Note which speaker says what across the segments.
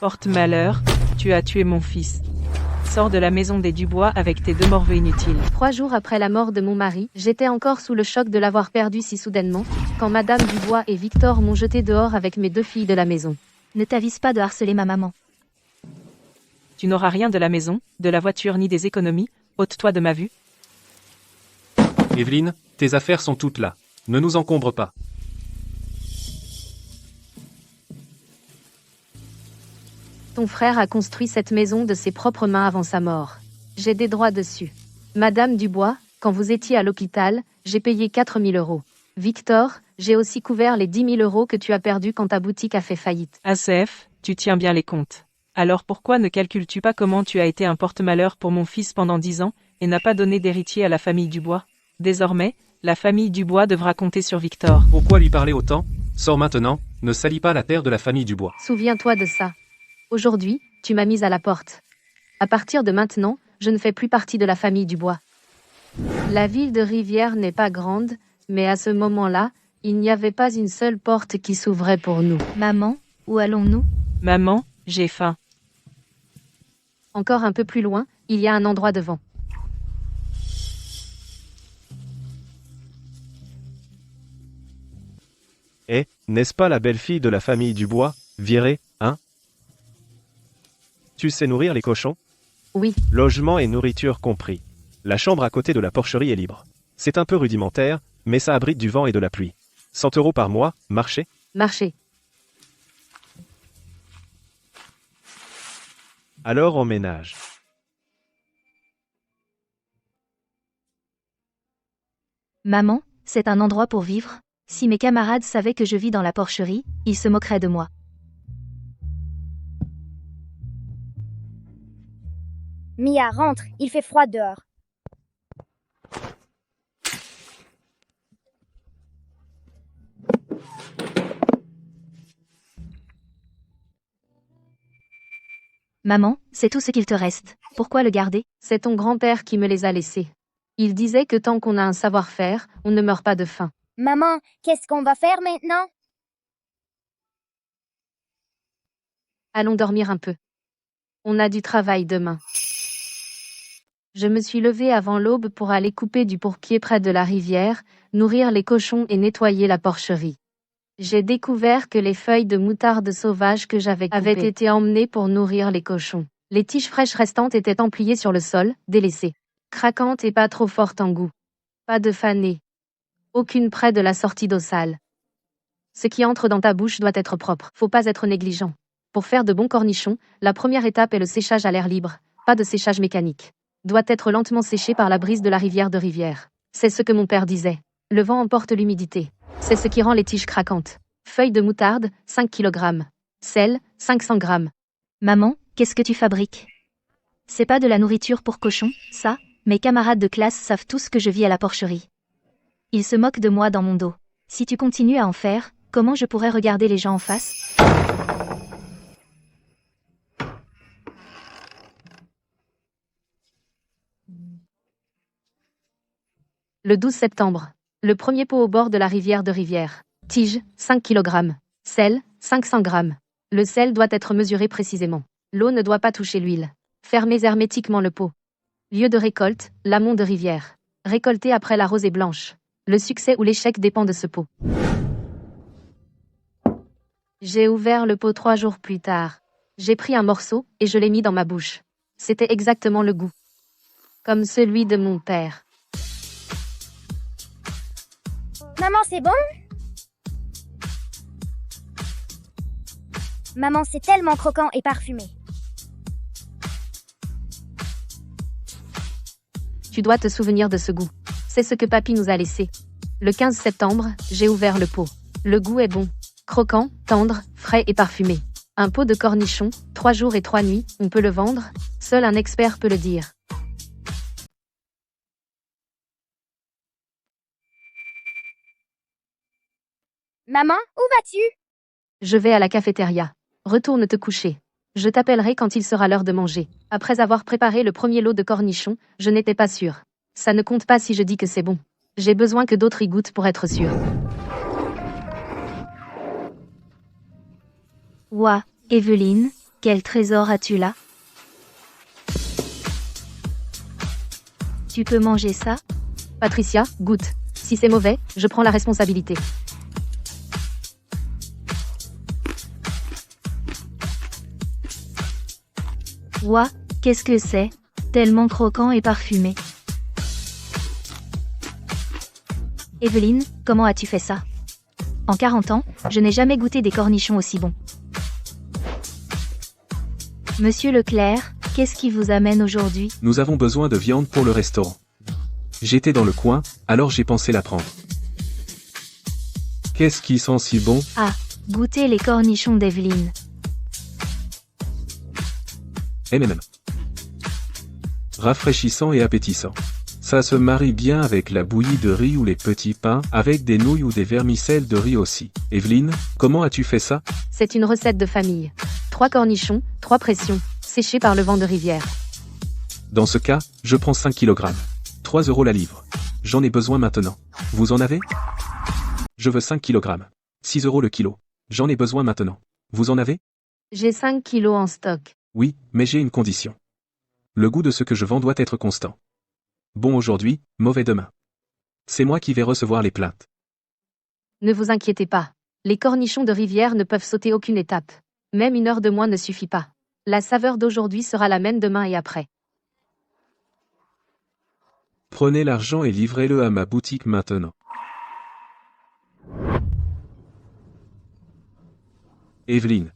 Speaker 1: Porte-malheur, tu as tué mon fils. Sors de la maison des Dubois avec tes 2 morveux inutiles.
Speaker 2: 3 jours après la mort de mon mari, j'étais encore sous le choc de l'avoir perdu si soudainement, quand Madame Dubois et Victor m'ont jeté dehors avec mes 2 filles de la maison.
Speaker 3: Ne t'avise pas de harceler ma maman.
Speaker 1: Tu n'auras rien de la maison, de la voiture ni des économies, ôte-toi de ma vue.
Speaker 4: Evelyne, tes affaires sont toutes là. Ne nous encombre pas.
Speaker 2: Ton frère a construit cette maison de ses propres mains avant sa mort. J'ai des droits dessus. Madame Dubois, quand vous étiez à l'hôpital, j'ai payé 4 000 €. Victor, j'ai aussi couvert les 10 000 € que tu as perdus quand ta boutique a fait faillite.
Speaker 1: ACF, tu tiens bien les comptes. Alors pourquoi ne calcules-tu pas comment tu as été un porte-malheur pour mon fils pendant 10 ans, et n'as pas donné d'héritier à la famille Dubois? Désormais, la famille Dubois devra compter sur Victor.
Speaker 4: Pourquoi lui parler autant? Sors maintenant, ne salis pas la terre de la famille Dubois.
Speaker 2: Souviens-toi de ça. Aujourd'hui, tu m'as mise à la porte. À partir de maintenant, je ne fais plus partie de la famille Dubois. La ville de Rivière n'est pas grande, mais à ce moment-là, il n'y avait pas une seule porte qui s'ouvrait pour nous.
Speaker 3: Maman, où allons-nous?
Speaker 1: Maman, j'ai faim.
Speaker 2: Encore un peu plus loin, il y a un endroit devant.
Speaker 5: Eh, n'est-ce pas la belle-fille de la famille Dubois, virée, hein? Tu sais nourrir les cochons?
Speaker 2: Oui,
Speaker 5: Logement et nourriture compris. La chambre à côté de la porcherie est libre. C'est un peu rudimentaire, mais ça abrite du vent et de la pluie. 100 € par mois, marché?
Speaker 2: marché.
Speaker 5: Alors emménage.
Speaker 3: Maman, c'est un endroit pour vivre? Si mes camarades savaient que je vis dans la porcherie, ils se moqueraient de moi.
Speaker 6: Mia, rentre, il fait froid dehors.
Speaker 3: Maman, c'est tout ce qu'il te reste. Pourquoi le garder?
Speaker 2: C'est ton grand-père qui me les a laissés. Il disait que tant qu'on a un savoir-faire, on ne meurt pas de faim.
Speaker 6: Maman, qu'est-ce qu'on va faire maintenant?
Speaker 2: Allons dormir un peu. On a du travail demain. Je me suis levée avant l'aube pour aller couper du pourpier près de la rivière, nourrir les cochons et nettoyer la porcherie. J'ai découvert que les feuilles de moutarde sauvage que j'avais coupées avaient été emmenées pour nourrir les cochons. Les tiges fraîches restantes étaient empliées sur le sol, délaissées. Craquantes et pas trop fortes en goût. Pas de fanées. Aucune près de la sortie d'eau sale. Ce qui entre dans ta bouche doit être propre. Faut pas être négligent. Pour faire de bons cornichons, la première étape est le séchage à l'air libre, pas de séchage mécanique. Doit être lentement séché par la brise de la rivière de Rivière. C'est ce que mon père disait. Le vent emporte l'humidité. C'est ce qui rend les tiges craquantes. Feuilles de moutarde, 5 kg. Sel, 500 g.
Speaker 3: Maman, qu'est-ce que tu fabriques? C'est pas de la nourriture pour cochons, ça? Mes camarades de classe savent tous que je vis à la porcherie. Ils se moquent de moi dans mon dos. Si tu continues à en faire, comment je pourrais regarder les gens en face?
Speaker 2: Le 12 septembre. Le premier pot au bord de la rivière de Rivière. Tige, 5 kg. Sel, 500 g. Le sel doit être mesuré précisément. L'eau ne doit pas toucher l'huile. Fermez hermétiquement le pot. Lieu de récolte, l'amont de Rivière. Récolté après la rosée blanche. Le succès ou l'échec dépend de ce pot. J'ai ouvert le pot 3 jours plus tard. J'ai pris un morceau et je l'ai mis dans ma bouche. C'était exactement le goût. Comme celui de mon père.
Speaker 6: Maman, c'est bon? Maman, c'est tellement croquant et parfumé.
Speaker 2: Tu dois te souvenir de ce goût. C'est ce que papy nous a laissé. Le 15 septembre, j'ai ouvert le pot. Le goût est bon. Croquant, tendre, frais et parfumé. Un pot de cornichons, 3 jours et 3 nuits, on peut le vendre? Seul un expert peut le dire.
Speaker 6: Maman, où vas-tu?
Speaker 2: Je vais à la cafétéria. Retourne te coucher. Je t'appellerai quand il sera l'heure de manger. Après avoir préparé le premier lot de cornichons, je n'étais pas sûre. Ça ne compte pas si je dis que c'est bon. J'ai besoin que d'autres y goûtent pour être sûre.
Speaker 3: Ouah, Evelyne, Quel trésor as-tu là? Tu peux manger ça?
Speaker 2: Patricia, goûte. Si c'est mauvais, je prends la responsabilité.
Speaker 3: Ouah, qu'est-ce que c'est? Tellement croquant et parfumé. Evelyne, comment as-tu fait ça? En 40 ans, je n'ai jamais goûté des cornichons aussi bons. Monsieur Leclerc, qu'est-ce qui vous amène aujourd'hui?
Speaker 4: Nous avons besoin de viande pour le restaurant. J'étais dans le coin, alors j'ai pensé la prendre. Qu'est-ce qui sent si bon?
Speaker 3: Ah, goûtez les cornichons d'Evelyne.
Speaker 4: MMM. Rafraîchissant et appétissant. Ça se marie bien avec la bouillie de riz ou les petits pains, avec des nouilles ou des vermicelles de riz aussi. Evelyne, comment as-tu fait ça?
Speaker 2: C'est une recette de famille. 3 cornichons, 3 pressions, séchés par le vent de rivière.
Speaker 4: Dans ce cas, je prends 5 kg. 3 € la livre. J'en ai besoin maintenant. Vous en avez? Je veux 5 kg. 6 € le kilo. J'en ai besoin maintenant. Vous en avez?
Speaker 2: J'ai 5 kilos en stock.
Speaker 4: Oui, mais j'ai une condition. Le goût de ce que je vends doit être constant. Bon aujourd'hui, mauvais demain. C'est moi qui vais recevoir les plaintes.
Speaker 2: Ne vous inquiétez pas. Les cornichons de rivière ne peuvent sauter aucune étape. Même 1 heure de moins ne suffit pas. La saveur d'aujourd'hui sera la même demain et après.
Speaker 4: Prenez l'argent et livrez-le à ma boutique maintenant. Evelyne.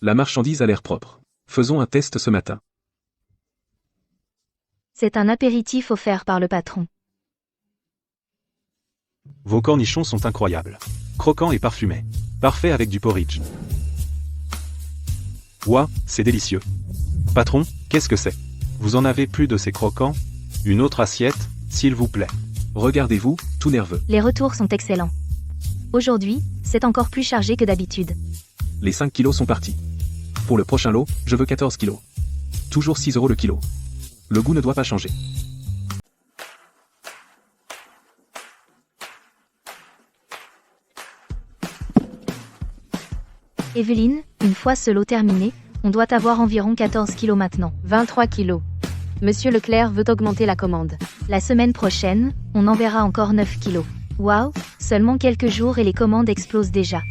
Speaker 4: La marchandise a l'air propre. Faisons un test ce matin.
Speaker 3: C'est un apéritif offert par le patron.
Speaker 5: Vos cornichons sont incroyables. Croquants et parfumés. Parfait avec du porridge. Ouah, c'est délicieux. Patron, qu'est-ce que c'est? Vous en avez plus de ces croquants? Une autre assiette, s'il vous plaît.
Speaker 4: Regardez-vous, tout nerveux.
Speaker 3: Les retours sont excellents. Aujourd'hui, c'est encore plus chargé que d'habitude.
Speaker 4: Les 5 kilos sont partis. Pour le prochain lot, je veux 14 kilos. Toujours 6 € le kilo. Le goût ne doit pas changer.
Speaker 3: Evelyne, une fois ce lot terminé, on doit avoir environ 14 kilos maintenant.
Speaker 2: 23 kilos. Monsieur Leclerc veut augmenter la commande.
Speaker 3: La semaine prochaine, on enverra encore 9 kilos. Waouh, seulement quelques jours et les commandes explosent déjà.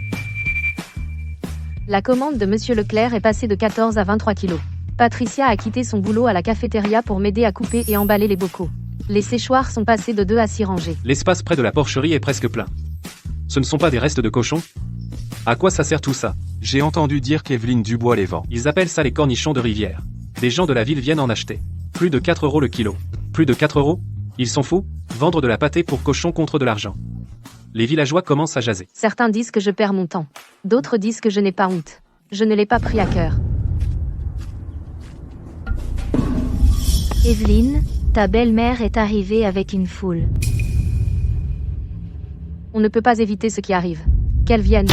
Speaker 2: La commande de Monsieur Leclerc est passée de 14 à 23 kilos. Patricia a quitté son boulot à la cafétéria pour m'aider à couper et emballer les bocaux. Les séchoirs sont passés de 2 à 6 rangées.
Speaker 4: L'espace près de la porcherie est presque plein. Ce ne sont pas des restes de cochons? À quoi ça sert tout ça?
Speaker 7: J'ai entendu dire qu'Evelyne Dubois les vend.
Speaker 4: Ils appellent ça les cornichons de rivière. Des gens de la ville viennent en acheter. Plus de 4 € le kilo. Plus de 4 €? Ils sont fous? Vendre de la pâtée pour cochons contre de l'argent. Les villageois commencent à jaser.
Speaker 2: Certains disent que je perds mon temps. D'autres disent que je n'ai pas honte. Je ne l'ai pas pris à cœur.
Speaker 3: Evelyne, ta belle-mère est arrivée avec une foule.
Speaker 2: On ne peut pas éviter ce qui arrive. Qu'elle vienne.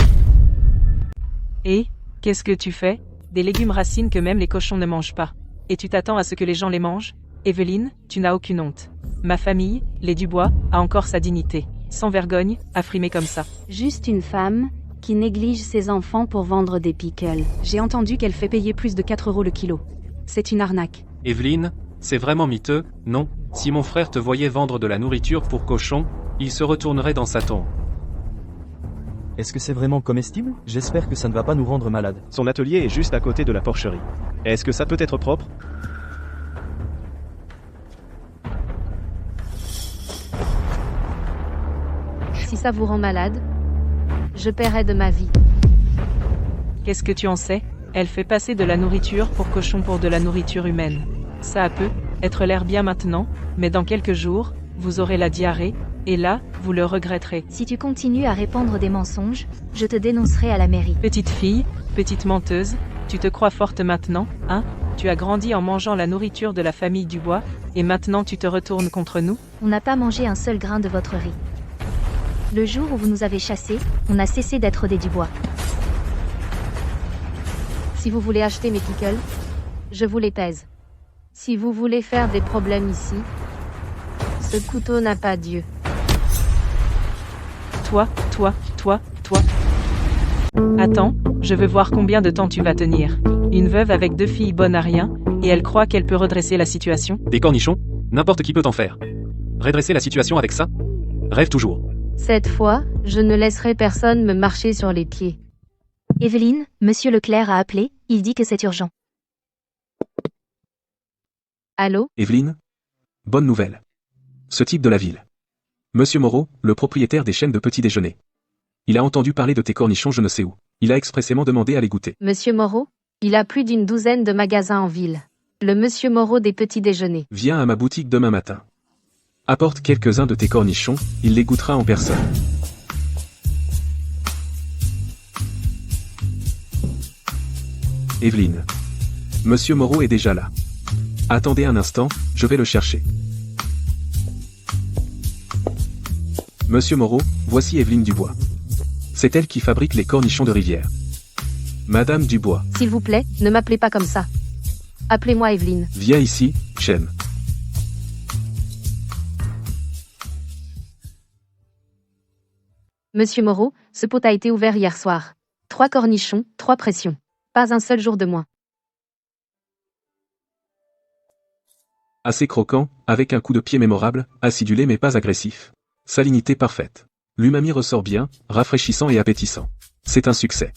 Speaker 1: Et, qu'est-ce que tu fais? Des légumes racines que même les cochons ne mangent pas. Et tu t'attends à ce que les gens les mangent? Evelyne, tu n'as aucune honte. Ma famille, les Dubois, a encore sa dignité. Sans vergogne, à frimer comme ça.
Speaker 8: Juste une femme qui néglige ses enfants pour vendre des pickles.
Speaker 9: J'ai entendu qu'elle fait payer plus de 4 € le kilo. C'est une arnaque.
Speaker 4: Evelyne, c'est vraiment miteux, non? Si mon frère te voyait vendre de la nourriture pour cochons, il se retournerait dans sa tombe.
Speaker 10: Est-ce que c'est vraiment comestible? J'espère que ça ne va pas nous rendre malades.
Speaker 5: Son atelier est juste à côté de la porcherie. Est-ce que ça peut être propre?
Speaker 2: Si ça vous rend malade, je paierai de ma vie.
Speaker 1: Qu'est-ce que tu en sais? Elle fait passer de la nourriture pour cochon pour de la nourriture humaine. Ça a peut être l'air bien maintenant, mais dans quelques jours, vous aurez la diarrhée, et là, vous le regretterez.
Speaker 3: Si tu continues à répandre des mensonges, je te dénoncerai à la mairie.
Speaker 1: Petite fille, petite menteuse, tu te crois forte maintenant, hein? Tu as grandi en mangeant la nourriture de la famille Dubois, et maintenant tu te retournes contre nous?
Speaker 3: On n'a pas mangé un seul grain de votre riz. Le jour où vous nous avez chassés, on a cessé d'être des Dubois.
Speaker 2: Si vous voulez acheter mes pickles, je vous les pèse. Si vous voulez faire des problèmes ici, ce couteau n'a pas d'yeux.
Speaker 1: Toi. Attends, je veux voir combien de temps tu vas tenir. Une veuve avec 2 filles bonnes à rien, et elle croit qu'elle peut redresser la situation?
Speaker 5: Des cornichons? N'importe qui peut en faire. Redresser la situation avec ça? Rêve toujours.
Speaker 2: Cette fois, je ne laisserai personne me marcher sur les pieds.
Speaker 3: Evelyne, Monsieur Leclerc a appelé, il dit que c'est urgent.
Speaker 2: Allô?
Speaker 4: Evelyne? Bonne nouvelle. Ce type de la ville. Monsieur Moreau, le propriétaire des chaînes de petit déjeuner. Il a entendu parler de tes cornichons je ne sais où. Il a expressément demandé à les goûter.
Speaker 2: Monsieur Moreau? Il a plus d'une douzaine de magasins en ville. Le Monsieur Moreau des petits déjeuners.
Speaker 4: Viens à ma boutique demain matin. Apporte quelques-uns de tes cornichons, il les goûtera en personne. Evelyne. Monsieur Moreau est déjà là. Attendez un instant, je vais le chercher. Monsieur Moreau, voici Evelyne Dubois. C'est elle qui fabrique les cornichons de rivière. Madame Dubois.
Speaker 2: S'il vous plaît, ne m'appelez pas comme ça. Appelez-moi Evelyne.
Speaker 4: Viens ici, Chem.
Speaker 2: Monsieur Moreau, ce pot a été ouvert hier soir. 3 cornichons, 3 pressions. Pas un seul jour de moins.
Speaker 4: Assez croquant, avec un coup de pied mémorable, acidulé mais pas agressif. Salinité parfaite. L'umami ressort bien, rafraîchissant et appétissant. C'est un succès.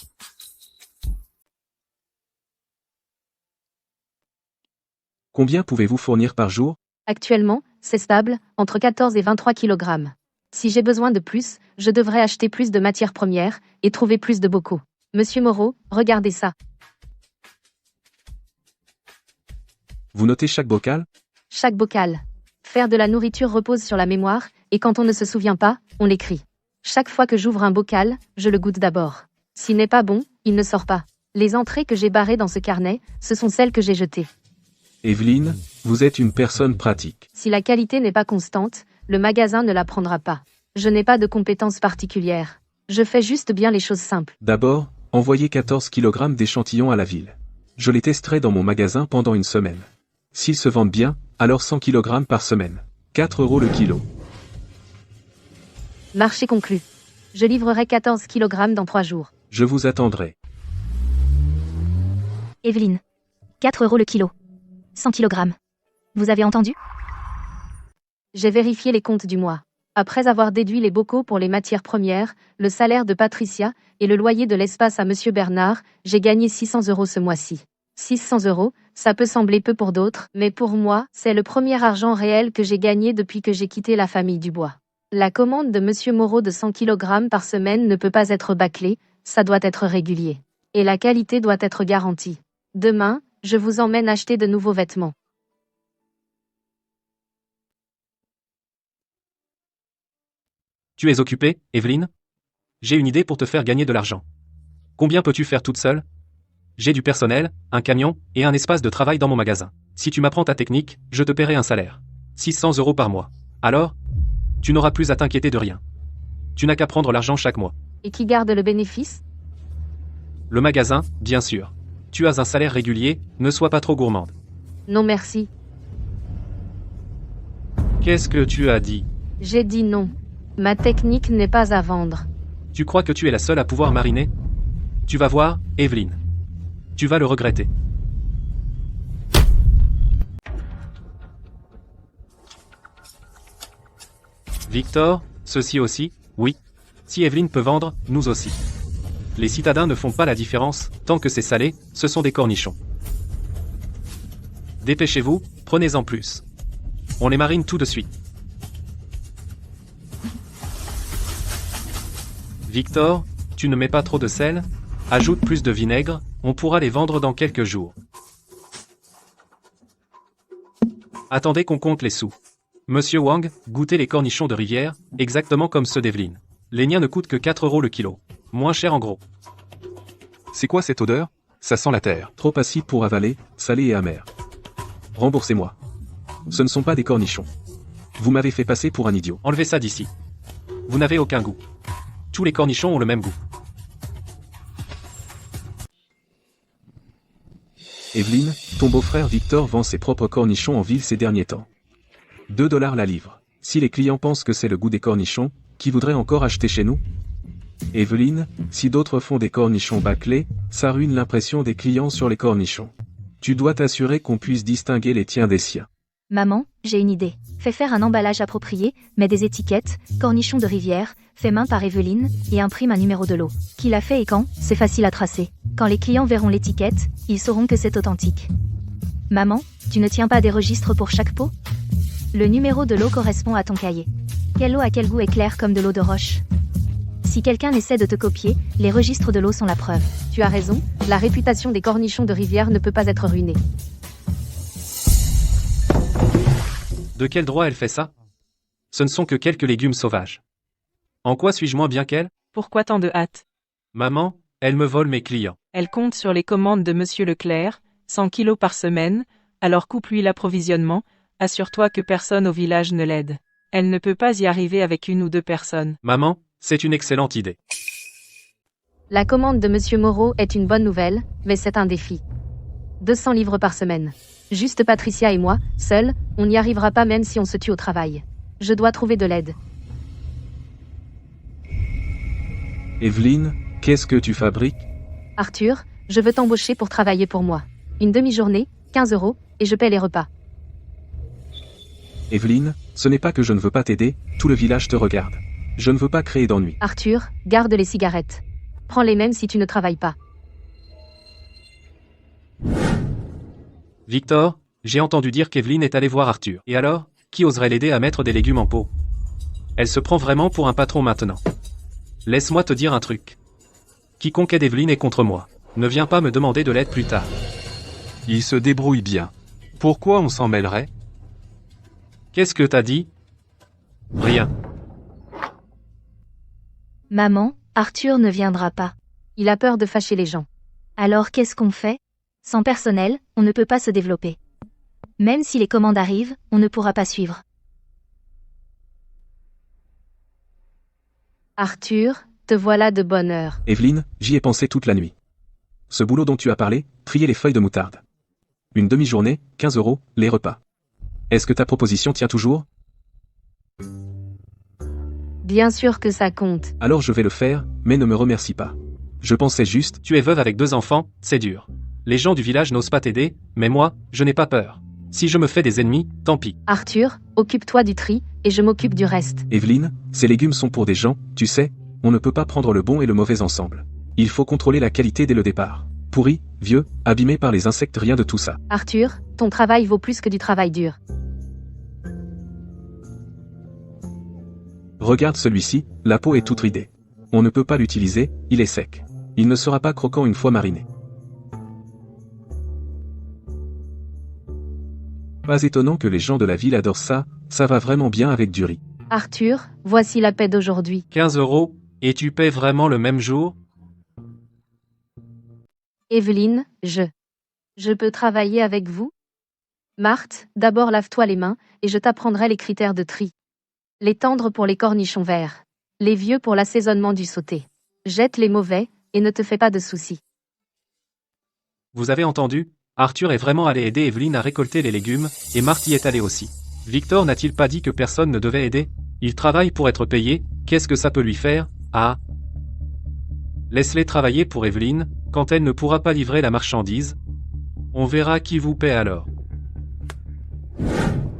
Speaker 4: Combien pouvez-vous fournir par jour?
Speaker 2: Actuellement, c'est stable, entre 14 et 23 kg. Si j'ai besoin de plus, je devrais acheter plus de matières premières et trouver plus de bocaux. Monsieur Moreau, regardez ça.
Speaker 4: Vous notez chaque bocal?
Speaker 2: Chaque bocal. Faire de la nourriture repose sur la mémoire, et quand on ne se souvient pas, on l'écrit. Chaque fois que j'ouvre un bocal, je le goûte d'abord. S'il n'est pas bon, il ne sort pas. Les entrées que j'ai barrées dans ce carnet, ce sont celles que j'ai jetées.
Speaker 4: Evelyne, vous êtes une personne pratique.
Speaker 2: Si la qualité n'est pas constante, le magasin ne la prendra pas. Je n'ai pas de compétences particulières. Je fais juste bien les choses simples.
Speaker 4: D'abord, envoyez 14 kg d'échantillons à la ville. Je les testerai dans mon magasin pendant une semaine. S'ils se vendent bien, alors 100 kg par semaine. 4 € le kilo.
Speaker 2: Marché conclu. Je livrerai 14 kg dans 3 jours.
Speaker 4: Je vous attendrai.
Speaker 3: Evelyne. 4 € le kilo. 100 kg. Vous avez entendu?
Speaker 2: J'ai vérifié les comptes du mois. Après avoir déduit les bocaux pour les matières premières, le salaire de Patricia et le loyer de l'espace à Monsieur Bernard, j'ai gagné 600 € ce mois-ci. 600 €, ça peut sembler peu pour d'autres, mais pour moi, c'est le premier argent réel que j'ai gagné depuis que j'ai quitté la famille Dubois. La commande de Monsieur Moreau de 100 kg par semaine ne peut pas être bâclée, ça doit être régulier. Et la qualité doit être garantie. Demain, je vous emmène acheter de nouveaux vêtements.
Speaker 5: Tu es occupée, Evelyne? J'ai une idée pour te faire gagner de l'argent. Combien peux-tu faire toute seule? J'ai du personnel, un camion, et un espace de travail dans mon magasin. Si tu m'apprends ta technique, je te paierai un salaire. 600 € par mois. Alors, tu n'auras plus à t'inquiéter de rien. Tu n'as qu'à prendre l'argent chaque mois.
Speaker 2: Et qui garde le bénéfice?
Speaker 5: Le magasin, bien sûr. Tu as un salaire régulier, ne sois pas trop gourmande.
Speaker 2: Non merci.
Speaker 5: Qu'est-ce que tu as dit?
Speaker 2: J'ai dit non. Ma technique n'est pas à vendre.
Speaker 5: Tu crois que tu es la seule à pouvoir mariner? Tu vas voir, Evelyne. Tu vas le regretter. Victor, ceci aussi, oui. Si Evelyne peut vendre, nous aussi. Les citadins ne font pas la différence, tant que c'est salé, ce sont des cornichons. Dépêchez-vous, prenez-en plus. On les marine tout de suite. Victor, tu ne mets pas trop de sel? Ajoute plus de vinaigre, on pourra les vendre dans quelques jours. Attendez qu'on compte les sous. Monsieur Wang, goûtez les cornichons de rivière, exactement comme ceux d'Evelyne. Les miens ne coûtent que 4 € le kilo. Moins cher en gros.
Speaker 7: C'est quoi cette odeur? Ça sent la terre.
Speaker 4: Trop acide pour avaler, salé et amer. Remboursez-moi. Ce ne sont pas des cornichons. Vous m'avez fait passer pour un idiot.
Speaker 5: Enlevez ça d'ici. Vous n'avez aucun goût. Tous les cornichons ont le même goût.
Speaker 4: Evelyne, ton beau-frère Victor vend ses propres cornichons en ville ces derniers temps. 2 $ la livre. Si les clients pensent que c'est le goût des cornichons, qui voudrait encore acheter chez nous? Evelyne, si d'autres font des cornichons bâclés, ça ruine l'impression des clients sur les cornichons. Tu dois t'assurer qu'on puisse distinguer les tiens des siens.
Speaker 3: Maman, j'ai une idée. Fais faire un emballage approprié, mets des étiquettes, cornichons de rivière, fait main par Evelyne, et imprime un numéro de lot. Qui l'a fait et quand, c'est facile à tracer. Quand les clients verront l'étiquette, ils sauront que c'est authentique. Maman, tu ne tiens pas des registres pour chaque pot? Le numéro de lot correspond à ton cahier. Quelle eau à quel goût est claire comme de l'eau de roche? Si quelqu'un essaie de te copier, les registres de l'eau sont la preuve.
Speaker 2: Tu as raison, la réputation des cornichons de rivière ne peut pas être ruinée.
Speaker 5: De quel droit elle fait ça? Ce ne sont que quelques légumes sauvages. En quoi suis-je moins bien qu'elle?
Speaker 1: Pourquoi tant de hâte?
Speaker 5: Maman, elle me vole mes clients.
Speaker 1: Elle compte sur les commandes de Monsieur Leclerc, 100 kilos par semaine, alors coupe-lui l'approvisionnement, assure-toi que personne au village ne l'aide. Elle ne peut pas y arriver avec une ou deux personnes.
Speaker 5: Maman, c'est une excellente idée.
Speaker 2: La commande de Monsieur Moreau est une bonne nouvelle, mais c'est un défi. 200 livres par semaine. Juste Patricia et moi, seuls, on n'y arrivera pas même si on se tue au travail. Je dois trouver de l'aide.
Speaker 4: Evelyne, qu'est-ce que tu fabriques?
Speaker 2: Arthur, je veux t'embaucher pour travailler pour moi. Une demi-journée, 15 €, et je paie les repas.
Speaker 4: Evelyne, ce n'est pas que je ne veux pas t'aider, tout le village te regarde. Je ne veux pas créer d'ennui.
Speaker 2: Arthur, garde les cigarettes. Prends-les même si tu ne travailles pas.
Speaker 5: Victor, j'ai entendu dire qu'Evelyne est allée voir Arthur. Et alors, qui oserait l'aider à mettre des légumes en pot? Elle se prend vraiment pour un patron maintenant. Laisse-moi te dire un truc. Quiconque aide Evelyne est contre moi. Ne viens pas me demander de l'aide plus tard.
Speaker 7: Il se débrouille bien. Pourquoi on s'en mêlerait?
Speaker 5: Qu'est-ce que t'as dit? Rien.
Speaker 3: Maman, Arthur ne viendra pas.
Speaker 2: Il a peur de fâcher les gens.
Speaker 3: Alors qu'est-ce qu'on fait? Sans personnel, on ne peut pas se développer. Même si les commandes arrivent, on ne pourra pas suivre.
Speaker 2: Arthur, te voilà de bonne heure.
Speaker 4: Evelyne, j'y ai pensé toute la nuit. Ce boulot dont tu as parlé, trier les feuilles de moutarde. Une demi-journée, 15 €, les repas. Est-ce que ta proposition tient toujours?
Speaker 2: Bien sûr que ça compte.
Speaker 4: Alors je vais le faire, mais ne me remercie pas. Je pensais juste,
Speaker 5: Tu es veuve avec 2 enfants, c'est dur. Les gens du village n'osent pas t'aider, mais moi, je n'ai pas peur. Si je me fais des ennemis, tant pis.
Speaker 2: Arthur, occupe-toi du tri, et je m'occupe du reste.
Speaker 4: Evelyne, ces légumes sont pour des gens, tu sais, on ne peut pas prendre le bon et le mauvais ensemble. Il faut contrôler la qualité dès le départ. Pourri, vieux, abîmé par les insectes, rien de tout ça.
Speaker 2: Arthur, ton travail vaut plus que du travail dur.
Speaker 4: Regarde celui-ci, la peau est toute ridée. On ne peut pas l'utiliser, il est sec. Il ne sera pas croquant une fois mariné. Pas étonnant que les gens de la ville adorent ça, ça va vraiment bien avec du riz.
Speaker 2: Arthur, voici la paie d'aujourd'hui.
Speaker 5: 15 €, et tu paies vraiment le même jour?
Speaker 2: Evelyne, je peux travailler avec vous? Marthe, d'abord lave-toi les mains, et je t'apprendrai les critères de tri. Les tendres pour les cornichons verts. Les vieux pour l'assaisonnement du sauté. Jette les mauvais, et ne te fais pas de soucis.
Speaker 5: Vous avez entendu? Arthur est vraiment allé aider Evelyne à récolter les légumes, et Marthe y est allée aussi. Victor n'a-t-il pas dit que personne ne devait aider? Il travaille pour être payé, qu'est-ce que ça peut lui faire? Ah! Laisse-les travailler pour Evelyne, quand elle ne pourra pas livrer la marchandise. On verra qui vous paie alors.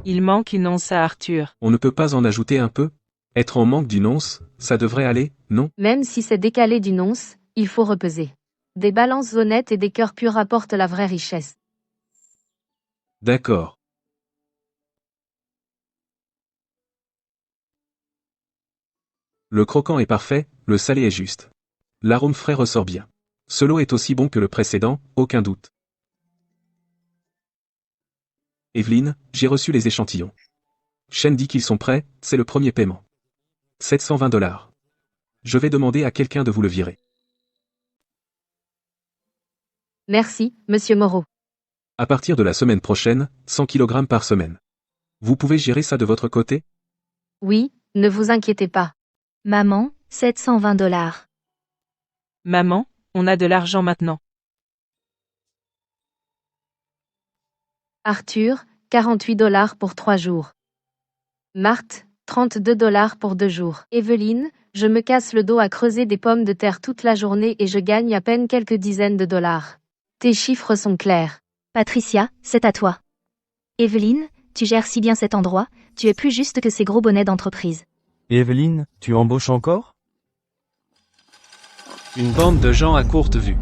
Speaker 1: Il manque une once à Arthur.
Speaker 4: On ne peut pas en ajouter un peu? Être en manque d'une once, ça devrait aller, non?
Speaker 2: Même si c'est décalé d'une once, il faut repeser. Des balances honnêtes et des cœurs purs apportent la vraie richesse.
Speaker 4: D'accord. Le croquant est parfait, le salé est juste. L'arôme frais ressort bien. Ce lot est aussi bon que le précédent, aucun doute. Evelyne, j'ai reçu les échantillons. Shen dit qu'ils sont prêts, c'est le premier paiement. 720 $. Je vais demander à quelqu'un de vous le virer.
Speaker 2: Merci, Monsieur Moreau.
Speaker 4: À partir de la semaine prochaine, 100 kg par semaine. Vous pouvez gérer ça de votre côté?
Speaker 2: Oui, ne vous inquiétez pas.
Speaker 3: Maman, 720 $.
Speaker 1: Maman, on a de l'argent maintenant.
Speaker 2: Arthur, 48 $ pour 3 jours. Marthe, 32 $ pour 2 jours. Evelyne, Je me casse le dos à creuser des pommes de terre toute la journée et je gagne à peine quelques dizaines de dollars. Tes chiffres sont clairs.
Speaker 3: Patricia, c'est à toi. Evelyne, tu gères si bien cet endroit, tu es plus juste que ces gros bonnets d'entreprise.
Speaker 10: Et Evelyne, tu embauches encore?
Speaker 5: Une bande de gens à courte vue.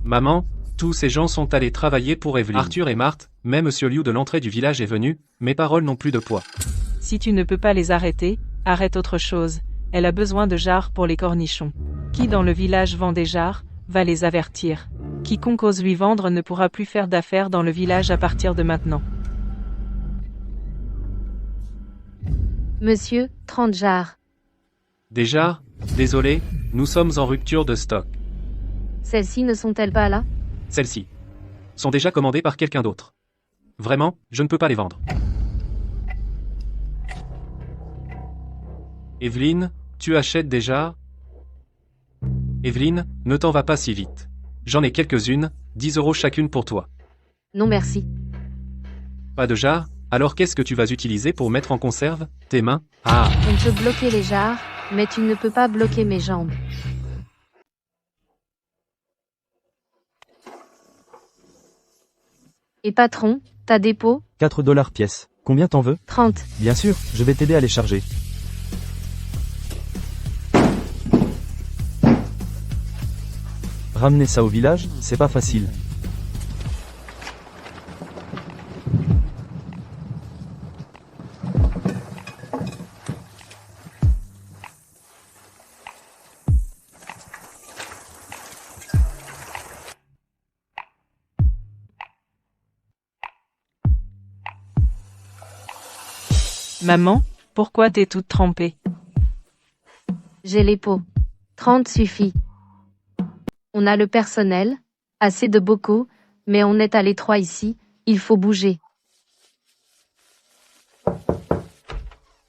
Speaker 5: Maman, tous ces gens sont allés travailler pour Evelyne. Arthur et Marthe, même Monsieur Liu de l'entrée du village est venu, mes paroles n'ont plus de poids.
Speaker 1: Si tu ne peux pas les arrêter, arrête autre chose. Elle a besoin de jarres pour les cornichons. Qui dans le village vend des jarres, va les avertir. Quiconque ose lui vendre ne pourra plus faire d'affaires dans le village à partir de maintenant.
Speaker 2: Monsieur, 30 jarres.
Speaker 5: Des jarres? Désolé, nous sommes en rupture de stock.
Speaker 2: Celles-ci ne sont-elles pas là?
Speaker 5: Celles-ci sont déjà commandées par quelqu'un d'autre. Vraiment, je ne peux pas les vendre. Evelyne, tu achètes des jarres? Evelyne, ne t'en va pas si vite. J'en ai quelques-unes, 10 € chacune pour toi.
Speaker 2: Non merci.
Speaker 5: Pas de jarres? Alors qu'est-ce que tu vas utiliser pour mettre en conserve? Tes mains? Ah!
Speaker 2: On peut bloquer les jarres, mais tu ne peux pas bloquer mes jambes. Et patron, t'as des pots?
Speaker 10: 4 dollars pièce. Combien t'en veux?
Speaker 2: 30.
Speaker 10: Bien sûr, je vais t'aider à les charger. Ramener ça au village, c'est pas facile.
Speaker 1: Maman, pourquoi t'es toute trempée?
Speaker 2: J'ai les pots. 30 suffit. On a le personnel, assez de bocaux, mais on est à l'étroit ici, il faut bouger.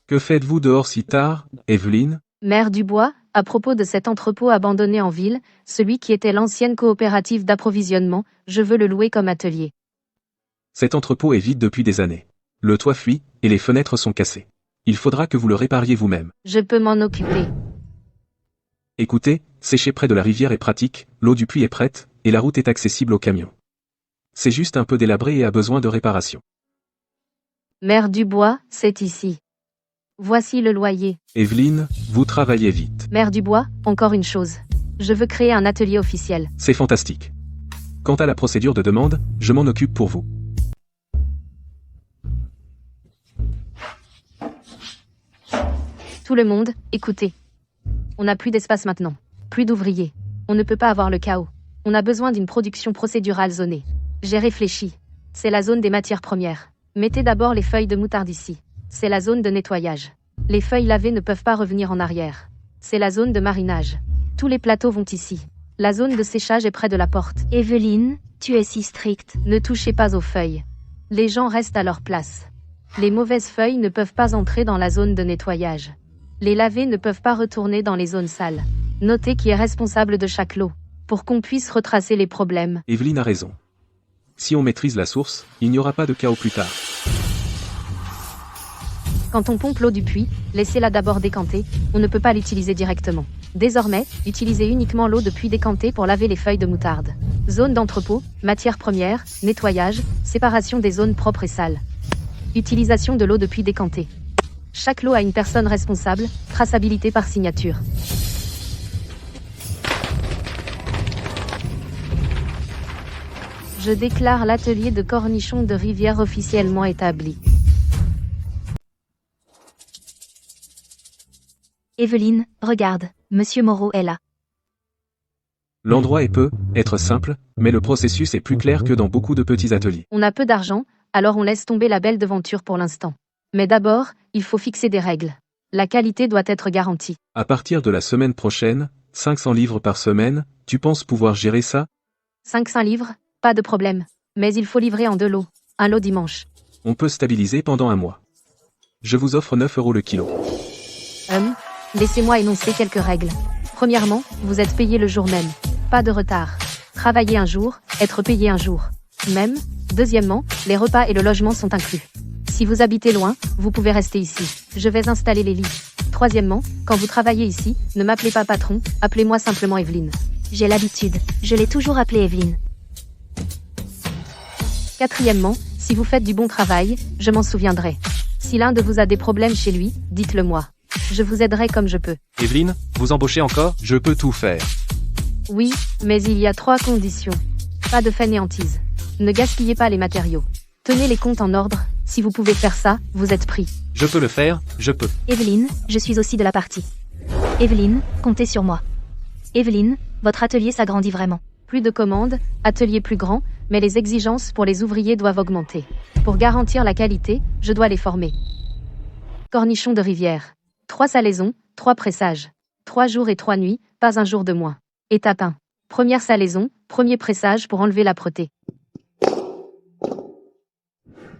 Speaker 4: Que faites-vous dehors si tard, Evelyne?
Speaker 2: Maire Dubois, à propos de cet entrepôt abandonné en ville, celui qui était l'ancienne coopérative d'approvisionnement, je veux le louer comme atelier.
Speaker 4: Cet entrepôt est vide depuis des années. Le toit fuit, et les fenêtres sont cassées. Il faudra que vous le répariez vous-même.
Speaker 2: Je peux m'en occuper.
Speaker 4: Écoutez, sécher près de la rivière est pratique, l'eau du puits est prête, et la route est accessible aux camions. C'est juste un peu délabré et a besoin de réparation.
Speaker 2: Maire Dubois, c'est ici. Voici le loyer.
Speaker 4: Evelyne, vous travaillez vite.
Speaker 2: Maire Dubois, encore une chose. Je veux créer un atelier officiel.
Speaker 4: C'est fantastique. Quant à la procédure de demande, je m'en occupe pour vous.
Speaker 2: Tout le monde, écoutez. On n'a plus d'espace maintenant. Plus d'ouvriers. On ne peut pas avoir le chaos. On a besoin d'une production procédurale zonée. J'ai réfléchi. C'est la zone des matières premières. Mettez d'abord les feuilles de moutarde ici. C'est la zone de nettoyage. Les feuilles lavées ne peuvent pas revenir en arrière. C'est la zone de marinage. Tous les plateaux vont ici. La zone de séchage est près de la porte.
Speaker 3: Evelyne, tu es si stricte.
Speaker 2: Ne touchez pas aux feuilles. Les gens restent à leur place. Les mauvaises feuilles ne peuvent pas entrer dans la zone de nettoyage. Les lavés ne peuvent pas retourner dans les zones sales. Notez qui est responsable de chaque lot, pour qu'on puisse retracer les problèmes.
Speaker 4: Evelyne a raison. Si on maîtrise la source, il n'y aura pas de chaos plus tard.
Speaker 2: Quand on pompe l'eau du puits, laissez-la d'abord décanter, on ne peut pas l'utiliser directement. Désormais, utilisez uniquement l'eau de puits décantée pour laver les feuilles de moutarde. Zone d'entrepôt, matières premières, nettoyage, séparation des zones propres et sales. Utilisation de l'eau de puits décantée. Chaque lot a une personne responsable, traçabilité par signature. Je déclare l'atelier de cornichons de rivière officiellement établi.
Speaker 3: Evelyne, regarde, Monsieur Moreau est là.
Speaker 4: L'endroit peut être simple, mais le processus est plus clair que dans beaucoup de petits ateliers.
Speaker 2: On a peu d'argent, alors on laisse tomber la belle devanture pour l'instant. Mais d'abord, il faut fixer des règles. La qualité doit être garantie.
Speaker 4: À partir de la semaine prochaine, 500 livres par semaine, tu penses pouvoir gérer ça?
Speaker 2: 500 livres, pas de problème. Mais il faut livrer en 2 lots. Un lot dimanche.
Speaker 4: On peut stabiliser pendant un mois. Je vous offre 9 € le kilo.
Speaker 2: Laissez-moi énoncer quelques règles. Premièrement, vous êtes payé le jour même. Pas de retard. Travailler un jour, être payé un jour. Même, deuxièmement, les repas et le logement sont inclus. Si vous habitez loin, vous pouvez rester ici. Je vais installer les lits. Troisièmement, quand vous travaillez ici, ne m'appelez pas patron, appelez-moi simplement Evelyne.
Speaker 3: J'ai l'habitude. Je l'ai toujours appelée Evelyne.
Speaker 2: Quatrièmement, si vous faites du bon travail, je m'en souviendrai. Si l'un de vous a des problèmes chez lui, dites-le moi. Je vous aiderai comme je peux.
Speaker 5: Evelyne, vous embauchez encore?
Speaker 7: Je peux tout faire.
Speaker 2: Oui, mais il y a 3 conditions. Pas de fainéantise. Ne gaspillez pas les matériaux. Tenez les comptes en ordre. Si vous pouvez faire ça, vous êtes pris.
Speaker 5: Je peux le faire, je peux.
Speaker 3: Evelyne, je suis aussi de la partie. Evelyne, comptez sur moi. Evelyne, votre atelier s'agrandit vraiment.
Speaker 2: Plus de commandes, atelier plus grand, mais les exigences pour les ouvriers doivent augmenter. Pour garantir la qualité, je dois les former. Cornichons de rivière. 3 salaisons, 3 pressages. 3 jours et 3 nuits, pas un jour de moins. Étape 1. Première salaison, premier pressage pour enlever l'âpreté.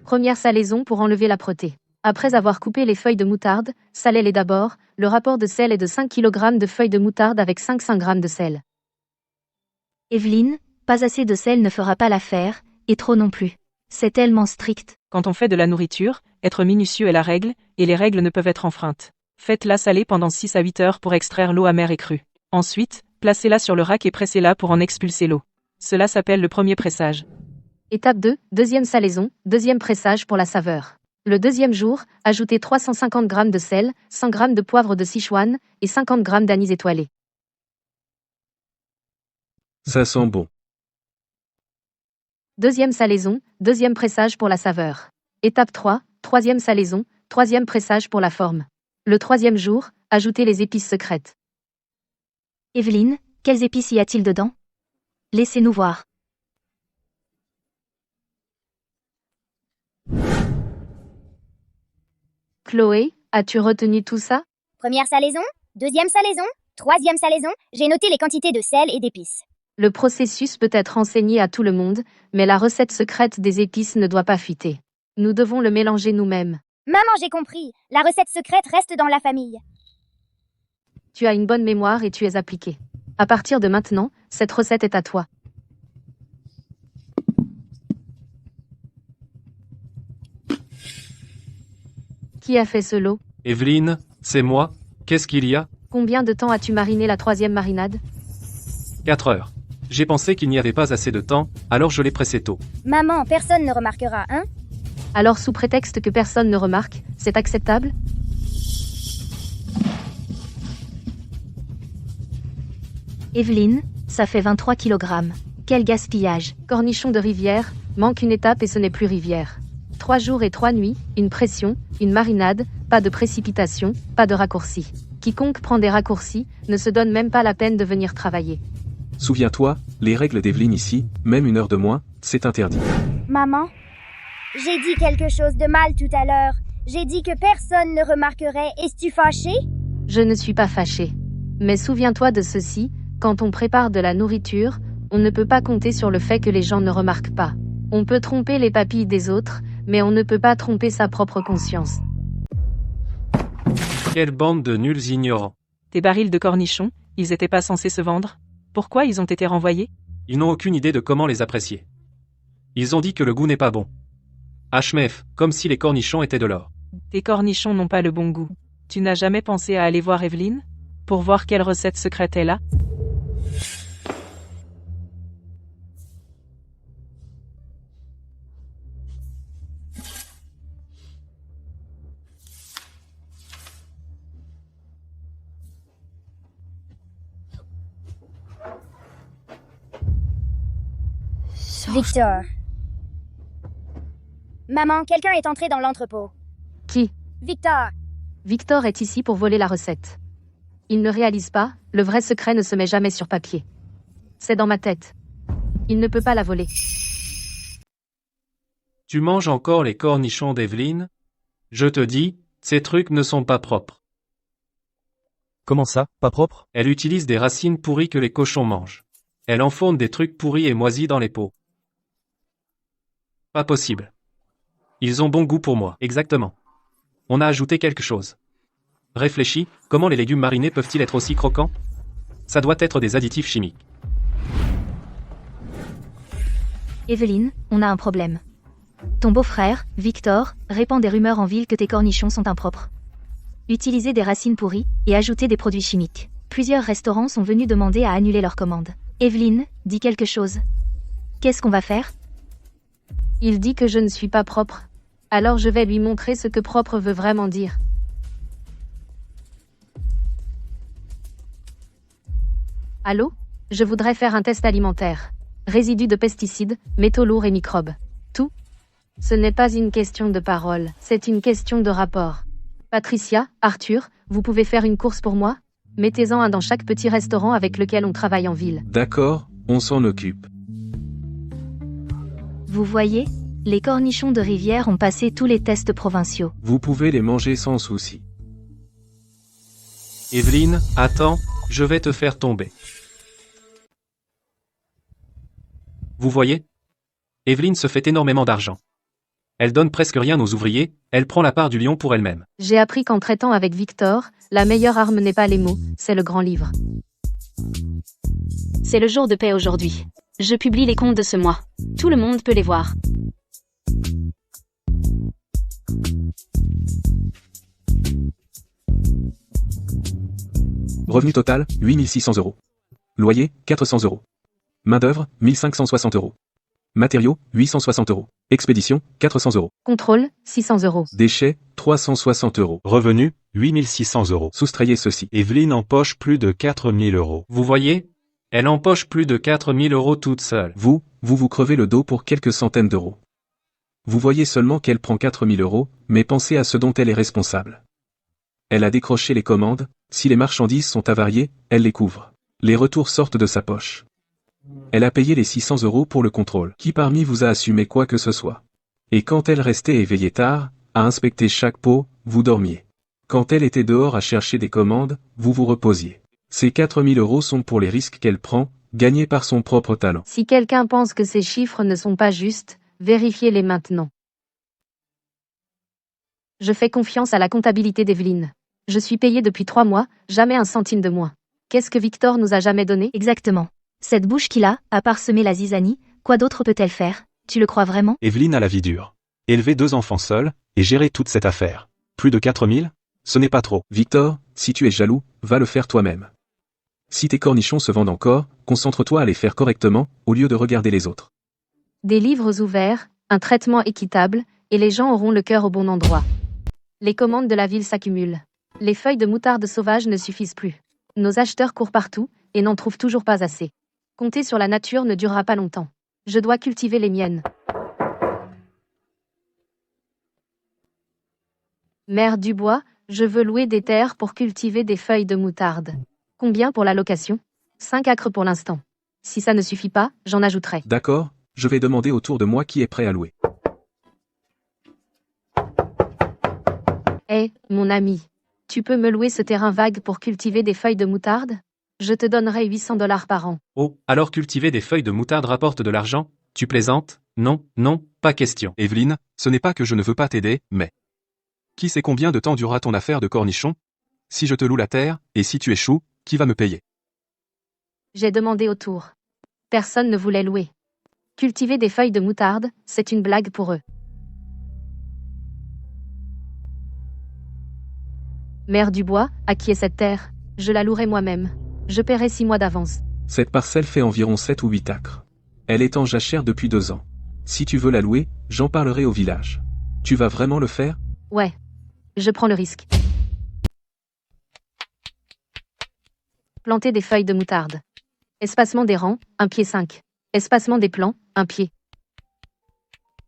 Speaker 2: Première salaison pour enlever l'âpreté. Après avoir coupé les feuilles de moutarde, salez-les d'abord. Le rapport de sel est de 5 kg de feuilles de moutarde avec 500 g de sel.
Speaker 3: Evelyne, pas assez de sel ne fera pas l'affaire, et trop non plus. C'est tellement strict.
Speaker 1: Quand on fait de la nourriture, être minutieux est la règle, et les règles ne peuvent être enfreintes. Faites-la saler pendant 6 à 8 heures pour extraire l'eau amère et crue. Ensuite, placez-la sur le rack et pressez-la pour en expulser l'eau. Cela s'appelle le premier pressage.
Speaker 2: Étape 2, deuxième salaison, deuxième pressage pour la saveur. Le deuxième jour, ajoutez 350 g de sel, 100 g de poivre de Sichuan et 50 g d'anis étoilé.
Speaker 4: Ça sent bon.
Speaker 2: Deuxième salaison, deuxième pressage pour la saveur. Étape 3, troisième salaison, troisième pressage pour la forme. Le troisième jour, ajoutez les épices secrètes.
Speaker 3: Evelyne, quelles épices y a-t-il dedans? Laissez-nous voir.
Speaker 2: Chloé, as-tu retenu tout ça?
Speaker 6: Première salaison, deuxième salaison, troisième salaison, j'ai noté les quantités de sel et d'épices.
Speaker 2: Le processus peut être enseigné à tout le monde, mais la recette secrète des épices ne doit pas fuiter. Nous devons le mélanger nous-mêmes.
Speaker 6: Maman, j'ai compris. La recette secrète reste dans la famille.
Speaker 2: Tu as une bonne mémoire et tu es appliqué. À partir de maintenant, cette recette est à toi. Qui a fait ce lot?
Speaker 5: Evelyne, c'est moi. Qu'est-ce qu'il y a?
Speaker 2: Combien de temps as-tu mariné la troisième marinade?
Speaker 5: 4 heures. J'ai pensé qu'il n'y avait pas assez de temps, alors je l'ai pressé tôt.
Speaker 6: Maman, personne ne remarquera, hein?
Speaker 2: Alors sous prétexte que personne ne remarque, c'est acceptable?
Speaker 3: Evelyne, ça fait 23 kg. Quel gaspillage.
Speaker 2: Cornichons de rivière, manque une étape et ce n'est plus rivière. 3 jours et 3 nuits, une pression, une marinade, pas de précipitation, pas de raccourci. Quiconque prend des raccourcis, ne se donne même pas la peine de venir travailler.
Speaker 4: Souviens-toi, les règles d'Evelyne ici, même 1 heure de moins, c'est interdit.
Speaker 6: Maman, j'ai dit quelque chose de mal tout à l'heure. J'ai dit que personne ne remarquerait. Es-tu fâchée?
Speaker 2: Je ne suis pas fâchée. Mais souviens-toi de ceci, quand on prépare de la nourriture, on ne peut pas compter sur le fait que les gens ne remarquent pas. On peut tromper les papilles des autres, mais on ne peut pas tromper sa propre conscience.
Speaker 5: Quelle bande de nuls ignorants.
Speaker 1: Tes barils de cornichons, ils étaient pas censés se vendre? Pourquoi ils ont été renvoyés?
Speaker 5: Ils n'ont aucune idée de comment les apprécier. Ils ont dit que le goût n'est pas bon. Hmef, comme si les cornichons étaient de l'or.
Speaker 1: Tes cornichons n'ont pas le bon goût. Tu n'as jamais pensé à aller voir Evelyne? Pour voir quelle recette secrète elle a?
Speaker 6: Victor. Maman, quelqu'un est entré dans l'entrepôt.
Speaker 2: Qui?
Speaker 6: Victor.
Speaker 2: Victor est ici pour voler la recette. Il ne réalise pas, le vrai secret ne se met jamais sur papier. C'est dans ma tête. Il ne peut pas la voler.
Speaker 5: Tu manges encore les cornichons d'Evelyne? Je te dis, ces trucs ne sont pas propres.
Speaker 10: Comment ça, pas propre?
Speaker 5: Elle utilise des racines pourries que les cochons mangent. Elle enfourne des trucs pourris et moisis dans les pots. Pas possible. Ils ont bon goût pour moi, exactement. On a ajouté quelque chose. Réfléchis, comment les légumes marinés peuvent-ils être aussi croquants? Ça doit être des additifs chimiques.
Speaker 3: Evelyne, on a un problème. Ton beau-frère, Victor, répand des rumeurs en ville que tes cornichons sont impropres. Utiliser des racines pourries et ajouter des produits chimiques. Plusieurs restaurants sont venus demander à annuler leur commande. Evelyne, dis quelque chose. Qu'est-ce qu'on va faire?
Speaker 2: Il dit que je ne suis pas propre. Alors je vais lui montrer ce que propre veut vraiment dire. Allô? Je voudrais faire un test alimentaire. Résidus de pesticides, métaux lourds et microbes. Tout? Ce n'est pas une question de parole, c'est une question de rapport. Patricia, Arthur, vous pouvez faire une course pour moi? Mettez-en un dans chaque petit restaurant avec lequel on travaille en ville.
Speaker 4: D'accord, on s'en occupe.
Speaker 3: Vous voyez? Les cornichons de rivière ont passé tous les tests provinciaux.
Speaker 4: Vous pouvez les manger sans souci.
Speaker 5: Evelyne, attends, je vais te faire tomber. Vous voyez? Evelyne se fait énormément d'argent. Elle donne presque rien aux ouvriers, elle prend la part du lion pour elle-même.
Speaker 2: J'ai appris qu'en traitant avec Victor, la meilleure arme n'est pas les mots, c'est le grand livre.
Speaker 8: C'est le jour de paix aujourd'hui. Je publie les comptes de ce mois. Tout le monde peut les voir.
Speaker 4: Revenu total, 8600 €. Loyer, 400 €. Main-d'œuvre, 1560 €. Matériaux, 860 €. Expédition, 400 €.
Speaker 2: Contrôle, 600 €.
Speaker 4: Déchets, 360 €.
Speaker 11: Revenu, 8600 €.
Speaker 4: Soustrayez ceci.
Speaker 11: Evelyne empoche plus de 4000 €.
Speaker 5: Vous voyez? Elle empoche plus de 4000 € toute seule.
Speaker 4: Vous crevez le dos pour quelques centaines d'euros. Vous voyez seulement qu'elle prend 4000 €, mais pensez à ce dont elle est responsable. Elle a décroché les commandes, si les marchandises sont avariées, elle les couvre. Les retours sortent de sa poche. Elle a payé les 600 € pour le contrôle. Qui parmi vous a assumé quoi que ce soit? Et quand elle restait éveillée tard, à inspecter chaque pot, vous dormiez. Quand elle était dehors à chercher des commandes, vous vous reposiez. Ces 4000 € sont pour les risques qu'elle prend, gagnés par son propre talent.
Speaker 2: Si quelqu'un pense que ces chiffres ne sont pas justes, vérifiez-les maintenant. Je fais confiance à la comptabilité d'Evelyne. Je suis payée depuis 3 mois, jamais un centime de moins. Qu'est-ce que Victor nous a jamais donné?
Speaker 3: Exactement. Cette bouche qu'il a, à part semer la zizanie, quoi d'autre peut-elle faire? Tu le crois vraiment?
Speaker 11: Evelyne a la vie dure. Élever 2 enfants seuls, et gérer toute cette affaire. Plus de 4000? Ce n'est pas trop.
Speaker 4: Victor, si tu es jaloux, va le faire toi-même. Si tes cornichons se vendent encore, concentre-toi à les faire correctement, au lieu de regarder les autres.
Speaker 2: Des livres ouverts, un traitement équitable, et les gens auront le cœur au bon endroit. Les commandes de la ville s'accumulent. Les feuilles de moutarde sauvage ne suffisent plus. Nos acheteurs courent partout, et n'en trouvent toujours pas assez. Compter sur la nature ne durera pas longtemps. Je dois cultiver les miennes. Mère Dubois, je veux louer des terres pour cultiver des feuilles de moutarde. Combien pour la location? 5 acres pour l'instant. Si ça ne suffit pas, j'en ajouterai.
Speaker 4: D'accord, je vais demander autour de moi qui est prêt à louer.
Speaker 2: Hé, mon ami. Tu peux me louer ce terrain vague pour cultiver des feuilles de moutarde? Je te donnerai 800 $ par an.
Speaker 5: Oh, alors cultiver des feuilles de moutarde rapporte de l'argent? Tu plaisantes? Non, non, pas question.
Speaker 7: Evelyne, ce n'est pas que je ne veux pas t'aider, mais... Qui sait combien de temps durera ton affaire de cornichons? Si je te loue la terre, et si tu échoues, qui va me payer?
Speaker 2: J'ai demandé autour. Personne ne voulait louer. Cultiver des feuilles de moutarde, c'est une blague pour eux. Mère Dubois, à qui est cette terre? Je la louerai moi-même. Je paierai 6 mois d'avance.
Speaker 4: Cette parcelle fait environ 7 ou 8 acres. Elle est en jachère depuis 2 ans. Si tu veux la louer, j'en parlerai au village. Tu vas vraiment le faire?
Speaker 2: Ouais. Je prends le risque. Planter des feuilles de moutarde. Espacement des rangs, 1 pied 5. Espacement des plants, 1 pied.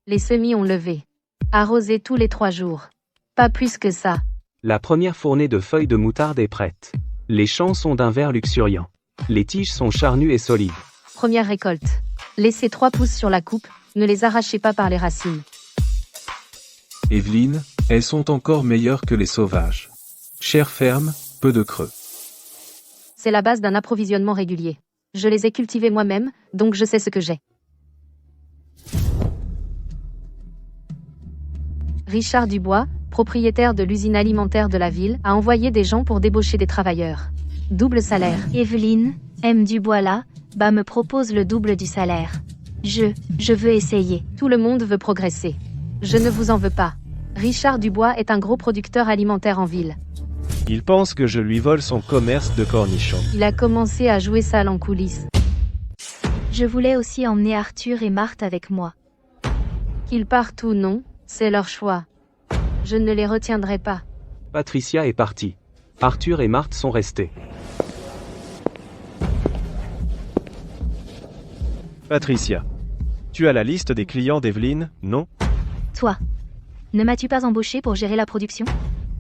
Speaker 2: Les semis ont levé. Arroser tous les 3 jours. Pas plus que ça.
Speaker 12: La première fournée de feuilles de moutarde est prête. Les champs sont d'un vert luxuriant. Les tiges sont charnues et solides.
Speaker 2: Première récolte. Laissez 3 pouces sur la coupe, ne les arrachez pas par les racines.
Speaker 4: Evelyne, elles sont encore meilleures que les sauvages. Chair ferme, peu de creux.
Speaker 2: C'est la base d'un approvisionnement régulier. Je les ai cultivées moi-même, donc je sais ce que j'ai. Richard Dubois, propriétaire de l'usine alimentaire de la ville, a envoyé des gens pour débaucher des travailleurs. Double salaire.
Speaker 3: Evelyne, M. Dubois là, me propose le double du salaire. Je veux essayer.
Speaker 2: Tout le monde veut progresser. Je ne vous en veux pas. Richard Dubois est un gros producteur alimentaire en ville.
Speaker 13: Il pense que je lui vole son commerce de cornichons.
Speaker 2: Il a commencé à jouer sale en coulisses.
Speaker 3: Je voulais aussi emmener Arthur et Marthe avec moi.
Speaker 2: Qu'ils partent ou non, c'est leur choix. Je ne les retiendrai pas.
Speaker 12: Patricia est partie. Arthur et Marthe sont restés.
Speaker 13: Patricia, tu as la liste des clients d'Evelyne, non?
Speaker 3: Toi. Ne m'as-tu pas embauché pour gérer la production?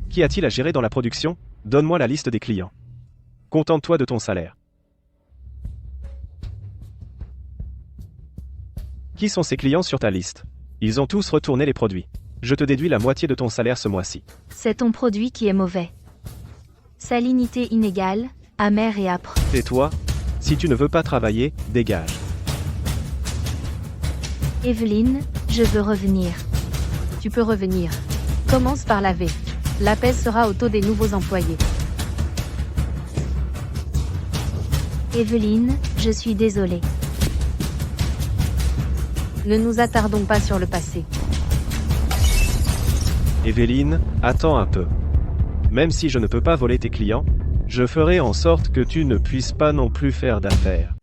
Speaker 13: Qui a-t-il à gérer dans la production? Donne-moi la liste des clients. Contente-toi de ton salaire. Qui sont ces clients sur ta liste? Ils ont tous retourné les produits. Je te déduis la moitié de ton salaire ce mois-ci.
Speaker 3: C'est ton produit qui est mauvais. Salinité inégale, amère et âpre.
Speaker 13: Tais-toi. Si tu ne veux pas travailler, dégage.
Speaker 3: Evelyne, je veux revenir.
Speaker 2: Tu peux revenir. Commence par laver. L'appel sera au taux des nouveaux employés.
Speaker 3: Evelyne, je suis désolée.
Speaker 2: Ne nous attardons pas sur le passé.
Speaker 13: Evelyne, attends un peu. Même si je ne peux pas voler tes clients, je ferai en sorte que tu ne puisses pas non plus faire d'affaires.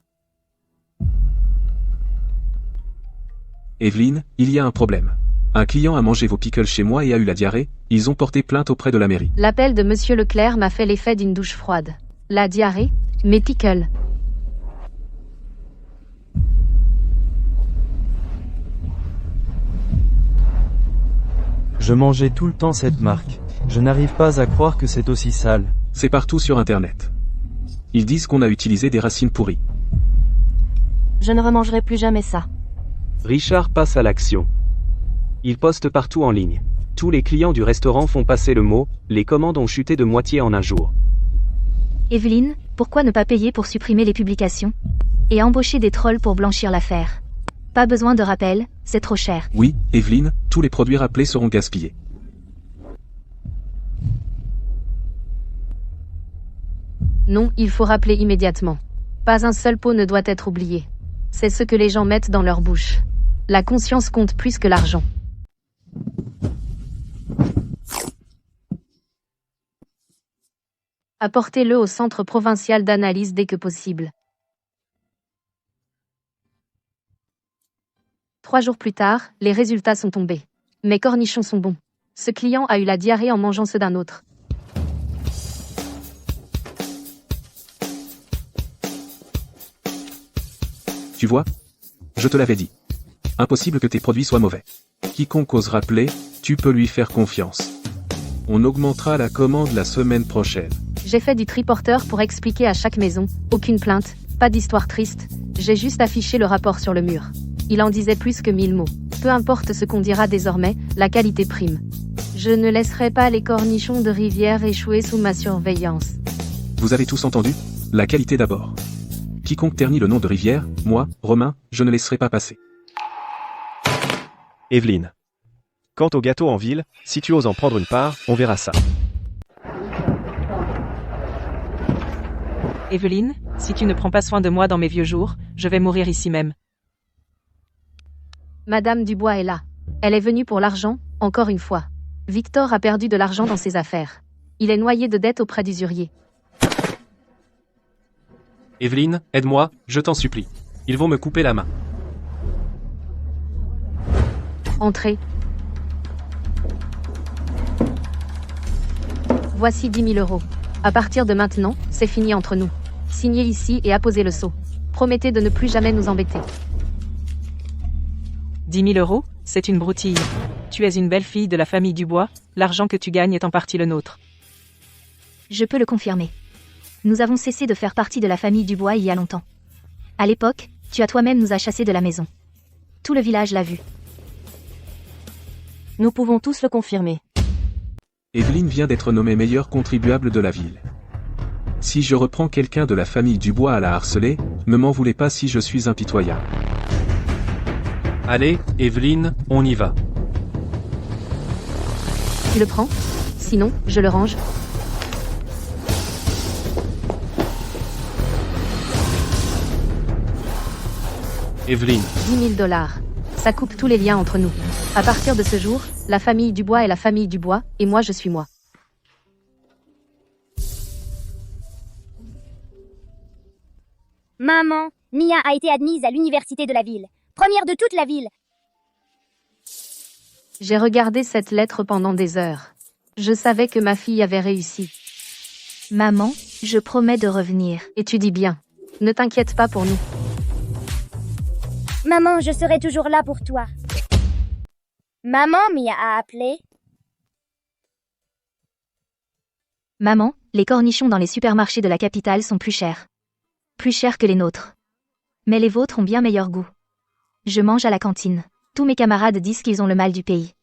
Speaker 4: Evelyne, il y a un problème. Un client a mangé vos pickles chez moi et a eu la diarrhée, ils ont porté plainte auprès de la mairie.
Speaker 2: L'appel de Monsieur Leclerc m'a fait l'effet d'une douche froide. La diarrhée, mes pickles.
Speaker 10: Je mangeais tout le temps cette marque. Je n'arrive pas à croire que c'est aussi sale.
Speaker 4: C'est partout sur Internet. Ils disent qu'on a utilisé des racines pourries.
Speaker 9: Je ne remangerai plus jamais ça.
Speaker 12: Richard passe à l'action. Il poste partout en ligne. Tous les clients du restaurant font passer le mot, les commandes ont chuté de moitié en un jour.
Speaker 3: Evelyne, pourquoi ne pas payer pour supprimer les publications? Et embaucher des trolls pour blanchir l'affaire? Pas besoin de rappel, c'est trop cher.
Speaker 4: Oui, Evelyne, tous les produits rappelés seront gaspillés.
Speaker 2: Non, il faut rappeler immédiatement. Pas un seul pot ne doit être oublié. C'est ce que les gens mettent dans leur bouche. La conscience compte plus que l'argent. Apportez-le au centre provincial d'analyse dès que possible. 3 jours plus tard, les résultats sont tombés. Mes cornichons sont bons. Ce client a eu la diarrhée en mangeant ceux d'un autre.
Speaker 4: Tu vois? Je te l'avais dit. Impossible que tes produits soient mauvais. Quiconque ose rappeler, tu peux lui faire confiance. On augmentera la commande la semaine prochaine.
Speaker 2: J'ai fait du triporteur pour expliquer à chaque maison, aucune plainte, pas d'histoire triste, j'ai juste affiché le rapport sur le mur. Il en disait plus que 1000 mots. Peu importe ce qu'on dira désormais, la qualité prime. Je ne laisserai pas les cornichons de rivière échouer sous ma surveillance.
Speaker 4: Vous avez tous entendu? La qualité d'abord. Quiconque ternit le nom de rivière, moi, Romain, je ne laisserai pas passer.
Speaker 13: Evelyne. Quant au gâteau en ville, si tu oses en prendre une part, on verra ça.
Speaker 1: Evelyne, si tu ne prends pas soin de moi dans mes vieux jours, je vais mourir ici même.
Speaker 2: Madame Dubois est là. Elle est venue pour l'argent, encore une fois. Victor a perdu de l'argent dans ses affaires. Il est noyé de dettes auprès d'usuriers.
Speaker 5: Evelyne, aide-moi, je t'en supplie. Ils vont me couper la main.
Speaker 2: Entrez. Voici 10 000 €. À partir de maintenant, c'est fini entre nous. Signez ici et apposez le sceau. Promettez de ne plus jamais nous embêter.
Speaker 1: 10 000 €, c'est une broutille. Tu es une belle fille de la famille Dubois, l'argent que tu gagnes est en partie le nôtre.
Speaker 3: Je peux le confirmer. Nous avons cessé de faire partie de la famille Dubois il y a longtemps. À l'époque, tu as toi-même nous a chassés de la maison. Tout le village l'a vu.
Speaker 9: Nous pouvons tous le confirmer.
Speaker 4: Evelyne vient d'être nommée meilleure contribuable de la ville. Si je reprends quelqu'un de la famille Dubois à la harceler, ne m'en voulez pas si je suis impitoyable.
Speaker 5: Allez, Evelyne, on y va.
Speaker 2: Tu le prends? Sinon, je le range.
Speaker 5: Evelyne,
Speaker 2: 10 000 $. Ça coupe tous les liens entre nous. À partir de ce jour, la famille Dubois est la famille Dubois, et moi je suis moi.
Speaker 6: Maman, Mia a été admise à l'université de la ville. Première de toute la ville.
Speaker 2: J'ai regardé cette lettre pendant des heures. Je savais que ma fille avait réussi.
Speaker 3: Maman, je promets de revenir.
Speaker 2: Et tu dis bien. Ne t'inquiète pas pour nous.
Speaker 6: Maman, je serai toujours là pour toi. Maman, Mia a appelé.
Speaker 3: Maman, les cornichons dans les supermarchés de la capitale sont plus chers. Plus chers que les nôtres. Mais les vôtres ont bien meilleur goût. Je mange à la cantine. Tous mes camarades disent qu'ils ont le mal du pays.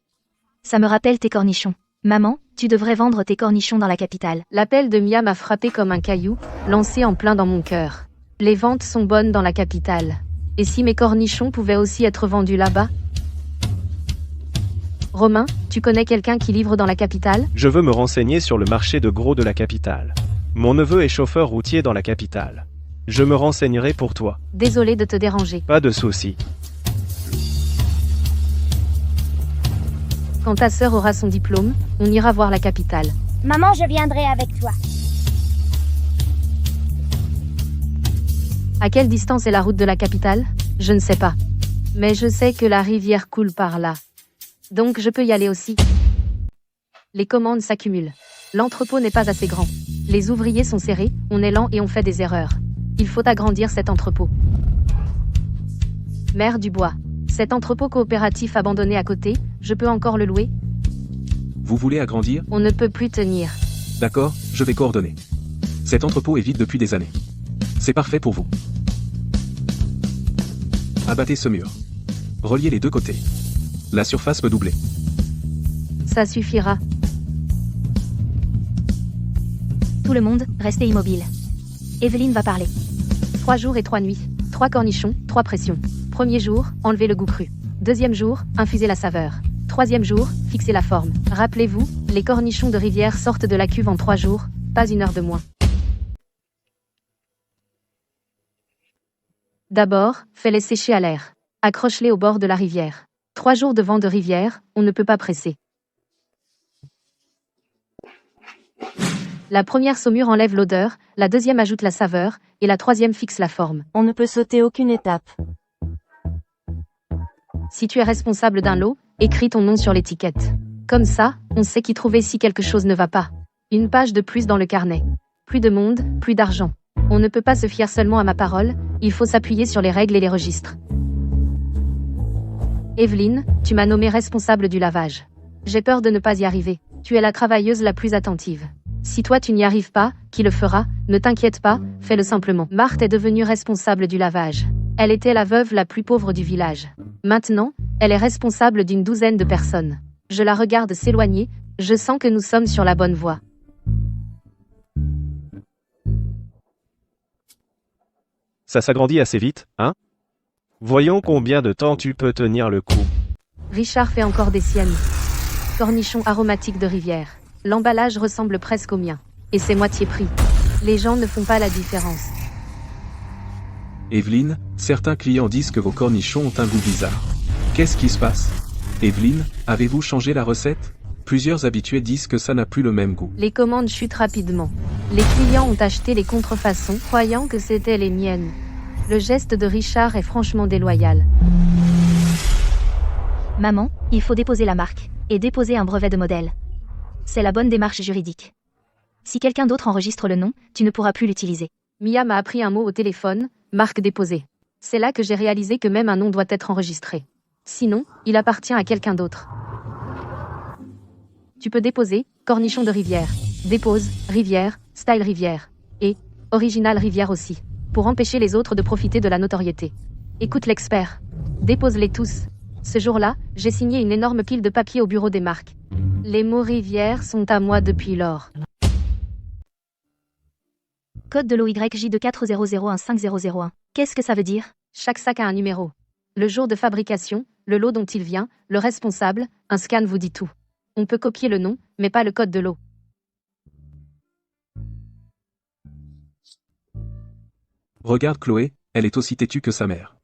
Speaker 3: Ça me rappelle tes cornichons. Maman, tu devrais vendre tes cornichons dans la capitale.
Speaker 2: L'appel de Mia m'a frappé comme un caillou, lancé en plein dans mon cœur. Les ventes sont bonnes dans la capitale. Et si mes cornichons pouvaient aussi être vendus là-bas? Romain, tu connais quelqu'un qui livre dans la capitale?
Speaker 13: Je veux me renseigner sur le marché de gros de la capitale. Mon neveu est chauffeur routier dans la capitale. Je me renseignerai pour toi.
Speaker 2: Désolé de te déranger.
Speaker 13: Pas de souci.
Speaker 2: Quand ta sœur aura son diplôme, on ira voir la capitale.
Speaker 6: Maman, je viendrai avec toi.
Speaker 2: À quelle distance est la route de la capitale? Je ne sais pas. Mais je sais que la rivière coule par là. Donc je peux y aller aussi. Les commandes s'accumulent. L'entrepôt n'est pas assez grand. Les ouvriers sont serrés, on est lent et on fait des erreurs. Il faut agrandir cet entrepôt. Mère Dubois. Cet entrepôt coopératif abandonné à côté, je peux encore le louer?
Speaker 4: Vous voulez agrandir?
Speaker 2: On ne peut plus tenir.
Speaker 4: D'accord, je vais coordonner. Cet entrepôt est vide depuis des années. C'est parfait pour vous. Abattez ce mur. Reliez les deux côtés. La surface peut doubler.
Speaker 2: Ça suffira.
Speaker 3: Tout le monde, restez immobile. Evelyne va parler.
Speaker 2: 3 jours et 3 nuits. 3 cornichons, 3 pressions. Premier jour, enlevez le goût cru. Deuxième jour, infusez la saveur. Troisième jour, fixez la forme. Rappelez-vous, les cornichons de rivière sortent de la cuve en 3 jours, pas 1 heure de moins. D'abord, fais-les sécher à l'air. Accroche-les au bord de la rivière. 3 jours de vent de rivière, on ne peut pas presser. La première saumure enlève l'odeur, la deuxième ajoute la saveur, et la troisième fixe la forme.
Speaker 14: On ne peut sauter aucune étape.
Speaker 2: Si tu es responsable d'un lot, écris ton nom sur l'étiquette. Comme ça, on sait qui trouver si quelque chose ne va pas. Une page de plus dans le carnet. Plus de monde, plus d'argent. On ne peut pas se fier seulement à ma parole, il faut s'appuyer sur les règles et les registres. Evelyne, tu m'as nommée responsable du lavage. J'ai peur de ne pas y arriver. Tu es la travailleuse la plus attentive. Si toi tu n'y arrives pas, qui le fera? Ne t'inquiète pas, fais-le simplement. Marthe est devenue responsable du lavage. Elle était la veuve la plus pauvre du village. Maintenant, elle est responsable d'une douzaine de personnes. Je la regarde s'éloigner, je sens que nous sommes sur la bonne voie.
Speaker 13: Ça s'agrandit assez vite, hein? Voyons combien de temps tu peux tenir le coup.
Speaker 2: Richard fait encore des siennes. Cornichons aromatiques de rivière. L'emballage ressemble presque au mien. Et c'est moitié prix. Les gens ne font pas la différence.
Speaker 4: Evelyne, certains clients disent que vos cornichons ont un goût bizarre. Qu'est-ce qui se passe? Evelyne, avez-vous changé la recette? Plusieurs habitués disent que ça n'a plus le même goût.
Speaker 2: Les commandes chutent rapidement. Les clients ont acheté les contrefaçons, croyant que c'était les miennes. Le geste de Richard est franchement déloyal.
Speaker 3: Maman, il faut déposer la marque, et déposer un brevet de modèle. C'est la bonne démarche juridique. Si quelqu'un d'autre enregistre le nom, tu ne pourras plus l'utiliser.
Speaker 2: Mia m'a appris un mot au téléphone, marque déposée. C'est là que j'ai réalisé que même un nom doit être enregistré. Sinon, il appartient à quelqu'un d'autre. Tu peux déposer, cornichon de rivière. Dépose, rivière, style rivière. Et, original rivière aussi. Pour empêcher les autres de profiter de la notoriété. Écoute l'expert. Dépose-les tous. Ce jour-là, j'ai signé une énorme pile de papier au bureau des marques. Les mots rivière sont à moi depuis lors.
Speaker 3: Code de l'OYJ de 40015001. Qu'est-ce que ça veut dire?
Speaker 2: Chaque sac a un numéro. Le jour de fabrication, le lot dont il vient, le responsable, un scan vous dit tout. On peut copier le nom, mais pas le code de lot.
Speaker 4: Regarde Chloé, elle est aussi têtue que sa mère.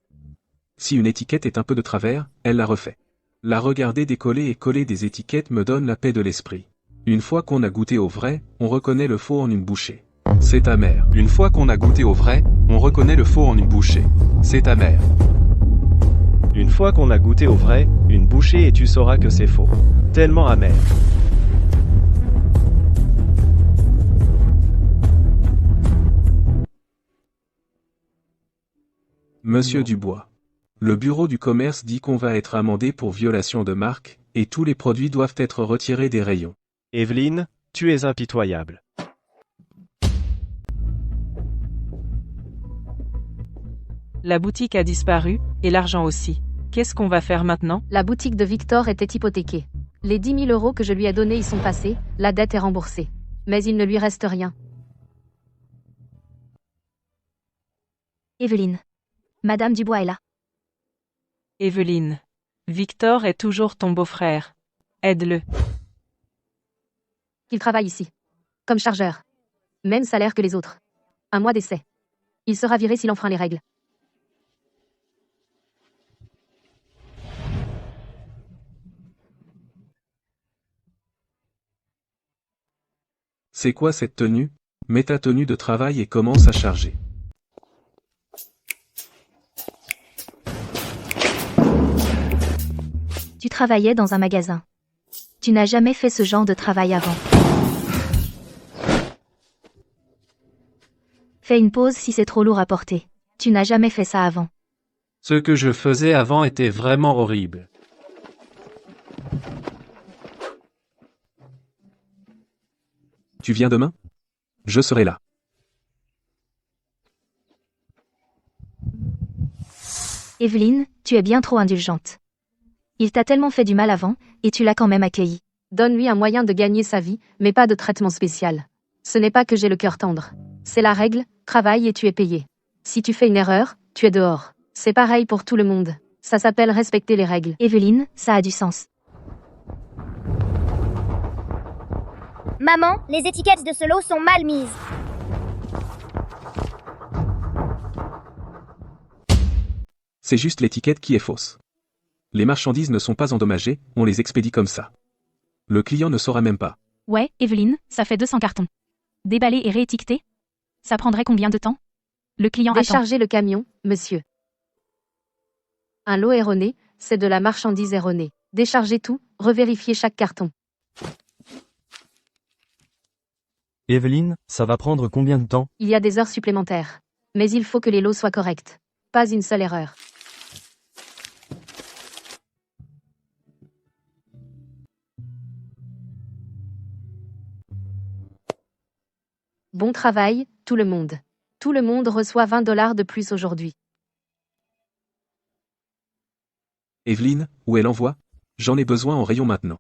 Speaker 4: Si une étiquette est un peu de travers, elle la refait. La regarder décoller et coller des étiquettes me donne la paix de l'esprit. Une fois qu'on a goûté au vrai, on reconnaît le faux en une bouchée. C'est amer.
Speaker 7: Une fois qu'on a goûté au vrai, on reconnaît le faux en une bouchée. C'est amer.
Speaker 13: Une fois qu'on a goûté au vrai, une bouchée et tu sauras que c'est faux. Tellement amer.
Speaker 4: Monsieur Dubois. Le bureau du commerce dit qu'on va être amendé pour violation de marque, et tous les produits doivent être retirés des rayons.
Speaker 13: Evelyne, tu es impitoyable.
Speaker 1: La boutique a disparu, et l'argent aussi. Qu'est-ce qu'on va faire maintenant?
Speaker 2: La boutique de Victor était hypothéquée. Les 10 000 € que je lui ai donnés y sont passés, la dette est remboursée. Mais il ne lui reste rien.
Speaker 3: Evelyne. Madame Dubois est là.
Speaker 1: Evelyne. Victor est toujours ton beau-frère. Aide-le.
Speaker 2: Il travaille ici. Comme chargeur. Même salaire que les autres. 1 mois d'essai. Il sera viré s'il enfreint les règles.
Speaker 4: C'est quoi cette tenue? Mets ta tenue de travail et commence à charger.
Speaker 3: Tu travaillais dans un magasin. Tu n'as jamais fait ce genre de travail avant. Fais une pause si c'est trop lourd à porter. Tu n'as jamais fait ça avant.
Speaker 5: Ce que je faisais avant était vraiment horrible.
Speaker 4: Tu viens demain? Je serai là.
Speaker 3: Evelyne, tu es bien trop indulgente. Il t'a tellement fait du mal avant, et tu l'as quand même accueilli.
Speaker 2: Donne-lui un moyen de gagner sa vie, mais pas de traitement spécial. Ce n'est pas que j'ai le cœur tendre. C'est la règle, travaille et tu es payé. Si tu fais une erreur, tu es dehors. C'est pareil pour tout le monde. Ça s'appelle respecter les règles.
Speaker 3: Evelyne, ça a du sens.
Speaker 6: Maman, les étiquettes de ce lot sont mal mises.
Speaker 4: C'est juste l'étiquette qui est fausse. Les marchandises ne sont pas endommagées, on les expédie comme ça. Le client ne saura même pas.
Speaker 15: Ouais, Evelyne, ça fait 200 cartons. Déballer et réétiqueter? Ça prendrait combien de temps? Le client attend.
Speaker 2: Déchargez le camion, monsieur. Un lot erroné, c'est de la marchandise erronée. Déchargez tout, revérifiez chaque carton.
Speaker 10: Evelyne, ça va prendre combien de temps?
Speaker 2: Il y a des heures supplémentaires. Mais il faut que les lots soient corrects. Pas une seule erreur. Bon travail, tout le monde. Tout le monde reçoit 20 $ de plus aujourd'hui.
Speaker 4: Evelyne, où est l'envoi? J'en ai besoin en rayon maintenant.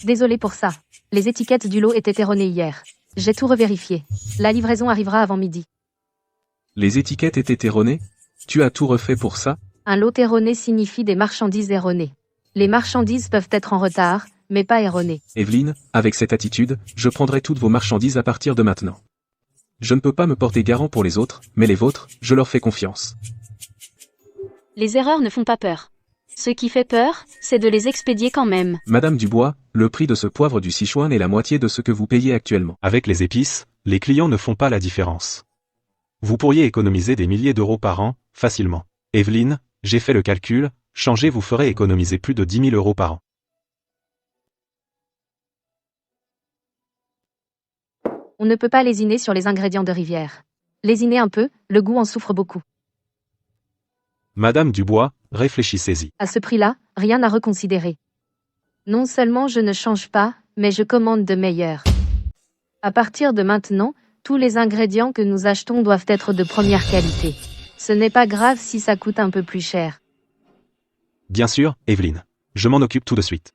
Speaker 2: Désolé pour ça. Les étiquettes du lot étaient erronées hier. J'ai tout revérifié. La livraison arrivera avant midi.
Speaker 4: Les étiquettes étaient erronées? Tu as tout refait pour ça?
Speaker 2: Un lot erroné signifie des marchandises erronées. Les marchandises peuvent être en retard, mais pas erronées.
Speaker 4: Evelyne, avec cette attitude, je prendrai toutes vos marchandises à partir de maintenant. Je ne peux pas me porter garant pour les autres, mais les vôtres, je leur fais confiance.
Speaker 8: Les erreurs ne font pas peur. Ce qui fait peur, c'est de les expédier quand même.
Speaker 4: Madame Dubois, le prix de ce poivre du Sichuan est la moitié de ce que vous payez actuellement.
Speaker 11: Avec les épices, les clients ne font pas la différence. Vous pourriez économiser des milliers d'euros par an, facilement. Evelyne, j'ai fait le calcul, changer vous ferait économiser plus de 10 000 € par an.
Speaker 2: On ne peut pas lésiner sur les ingrédients de Rivière. Lésinez un peu, le goût en souffre beaucoup.
Speaker 11: Madame Dubois, réfléchissez-y.
Speaker 2: À ce prix-là, rien à reconsidérer. Non seulement je ne change pas, mais je commande de meilleurs. À partir de maintenant, tous les ingrédients que nous achetons doivent être de première qualité. Ce n'est pas grave si ça coûte un peu plus cher.
Speaker 11: Bien sûr, Evelyne. Je m'en occupe tout de suite.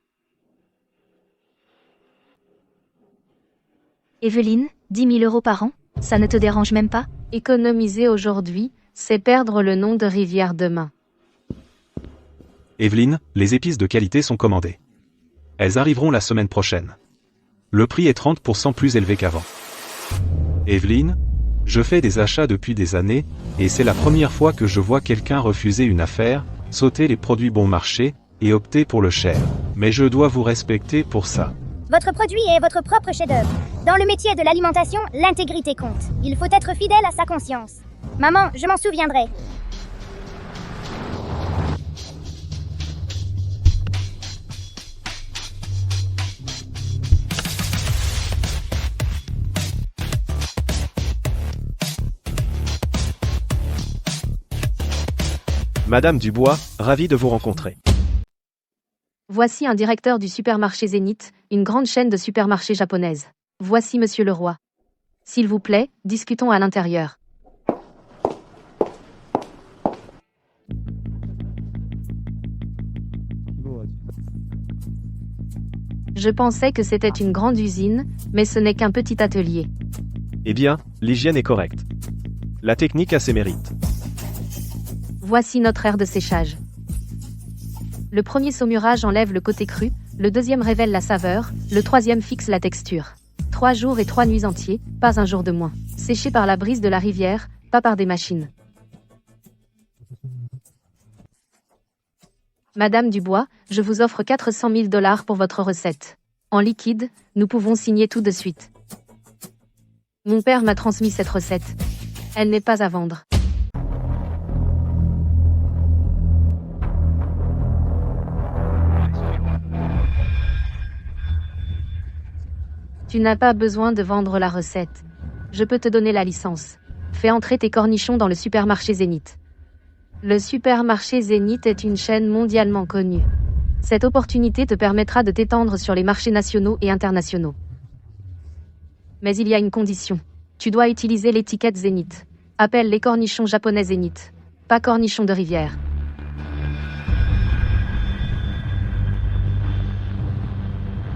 Speaker 3: Evelyne, 10 000 € par an, ça ne te dérange même pas?
Speaker 2: Économiser aujourd'hui, c'est perdre le nom de Rivière demain.
Speaker 11: Evelyne, les épices de qualité sont commandées. Elles arriveront la semaine prochaine. Le prix est 30% plus élevé qu'avant. Evelyne, Je fais des achats depuis des années, et c'est la première fois que je vois quelqu'un refuser une affaire, sauter les produits bon marché, et opter pour le cher. Mais je dois vous respecter pour ça.
Speaker 6: Votre produit est votre propre chef-d'œuvre. Dans le métier de l'alimentation, l'intégrité compte. Il faut être fidèle à sa conscience. Maman, je m'en souviendrai.
Speaker 13: Madame Dubois, ravi de vous rencontrer.
Speaker 2: Voici un directeur du supermarché Zénith, une grande chaîne de supermarchés japonaise. Voici Monsieur Leroy. S'il vous plaît, discutons à l'intérieur. Je pensais que c'était une grande usine, mais ce n'est qu'un petit atelier.
Speaker 13: Eh bien, l'hygiène est correcte. La technique a ses mérites.
Speaker 2: Voici notre aire de séchage. Le premier saumurage enlève le côté cru, le deuxième révèle la saveur, le troisième fixe la texture. 3 jours et 3 nuits entiers, pas un jour de moins. Séché par la brise de la rivière, pas par des machines. Madame Dubois, je vous offre 400 000 $ pour votre recette. En liquide, nous pouvons signer tout de suite. Mon père m'a transmis cette recette. Elle n'est pas à vendre. Tu n'as pas besoin de vendre la recette. Je peux te donner la licence. Fais entrer tes cornichons dans le supermarché Zénith. Le supermarché Zénith est une chaîne mondialement connue. Cette opportunité te permettra de t'étendre sur les marchés nationaux et internationaux. Mais il y a une condition. Tu dois utiliser l'étiquette Zénith. Appelle les cornichons japonais Zénith. Pas cornichons de rivière.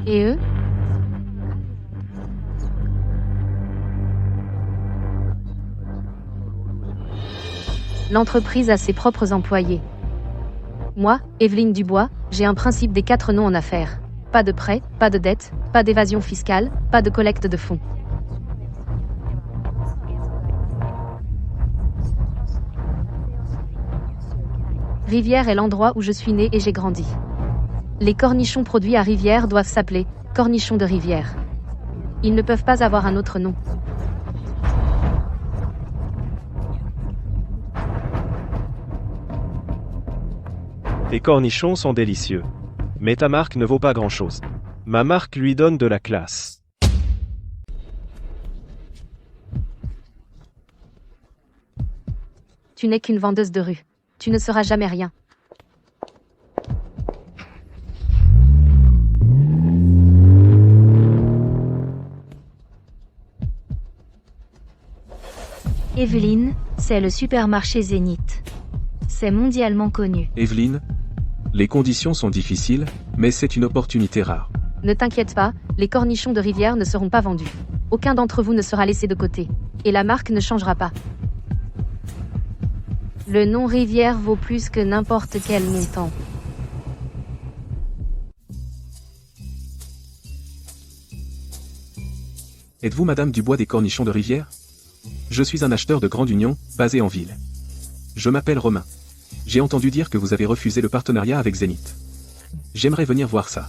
Speaker 2: Et eux ? L'entreprise a ses propres employés. Moi, Evelyne Dubois, j'ai un principe des 4 non en affaires. Pas de prêt, pas de dette, pas d'évasion fiscale, pas de collecte de fonds. Rivière est l'endroit où je suis née et j'ai grandi. Les cornichons produits à Rivière doivent s'appeler cornichons de rivière. Ils ne peuvent pas avoir un autre nom.
Speaker 13: Tes cornichons sont délicieux. Mais ta marque ne vaut pas grand-chose. Ma marque lui donne de la classe.
Speaker 2: Tu n'es qu'une vendeuse de rue. Tu ne seras jamais rien.
Speaker 3: Evelyne, c'est le supermarché Zénith. C'est mondialement connu.
Speaker 4: Evelyne, les conditions sont difficiles, mais c'est une opportunité rare.
Speaker 2: Ne t'inquiète pas, les cornichons de rivière ne seront pas vendus. Aucun d'entre vous ne sera laissé de côté. Et la marque ne changera pas. Le nom rivière vaut plus que n'importe quel montant.
Speaker 4: Êtes-vous Madame Dubois des cornichons de rivière? Je suis un acheteur de grande union, basé en ville. Je m'appelle Romain. J'ai entendu dire que vous avez refusé le partenariat avec Zénith. J'aimerais venir voir ça.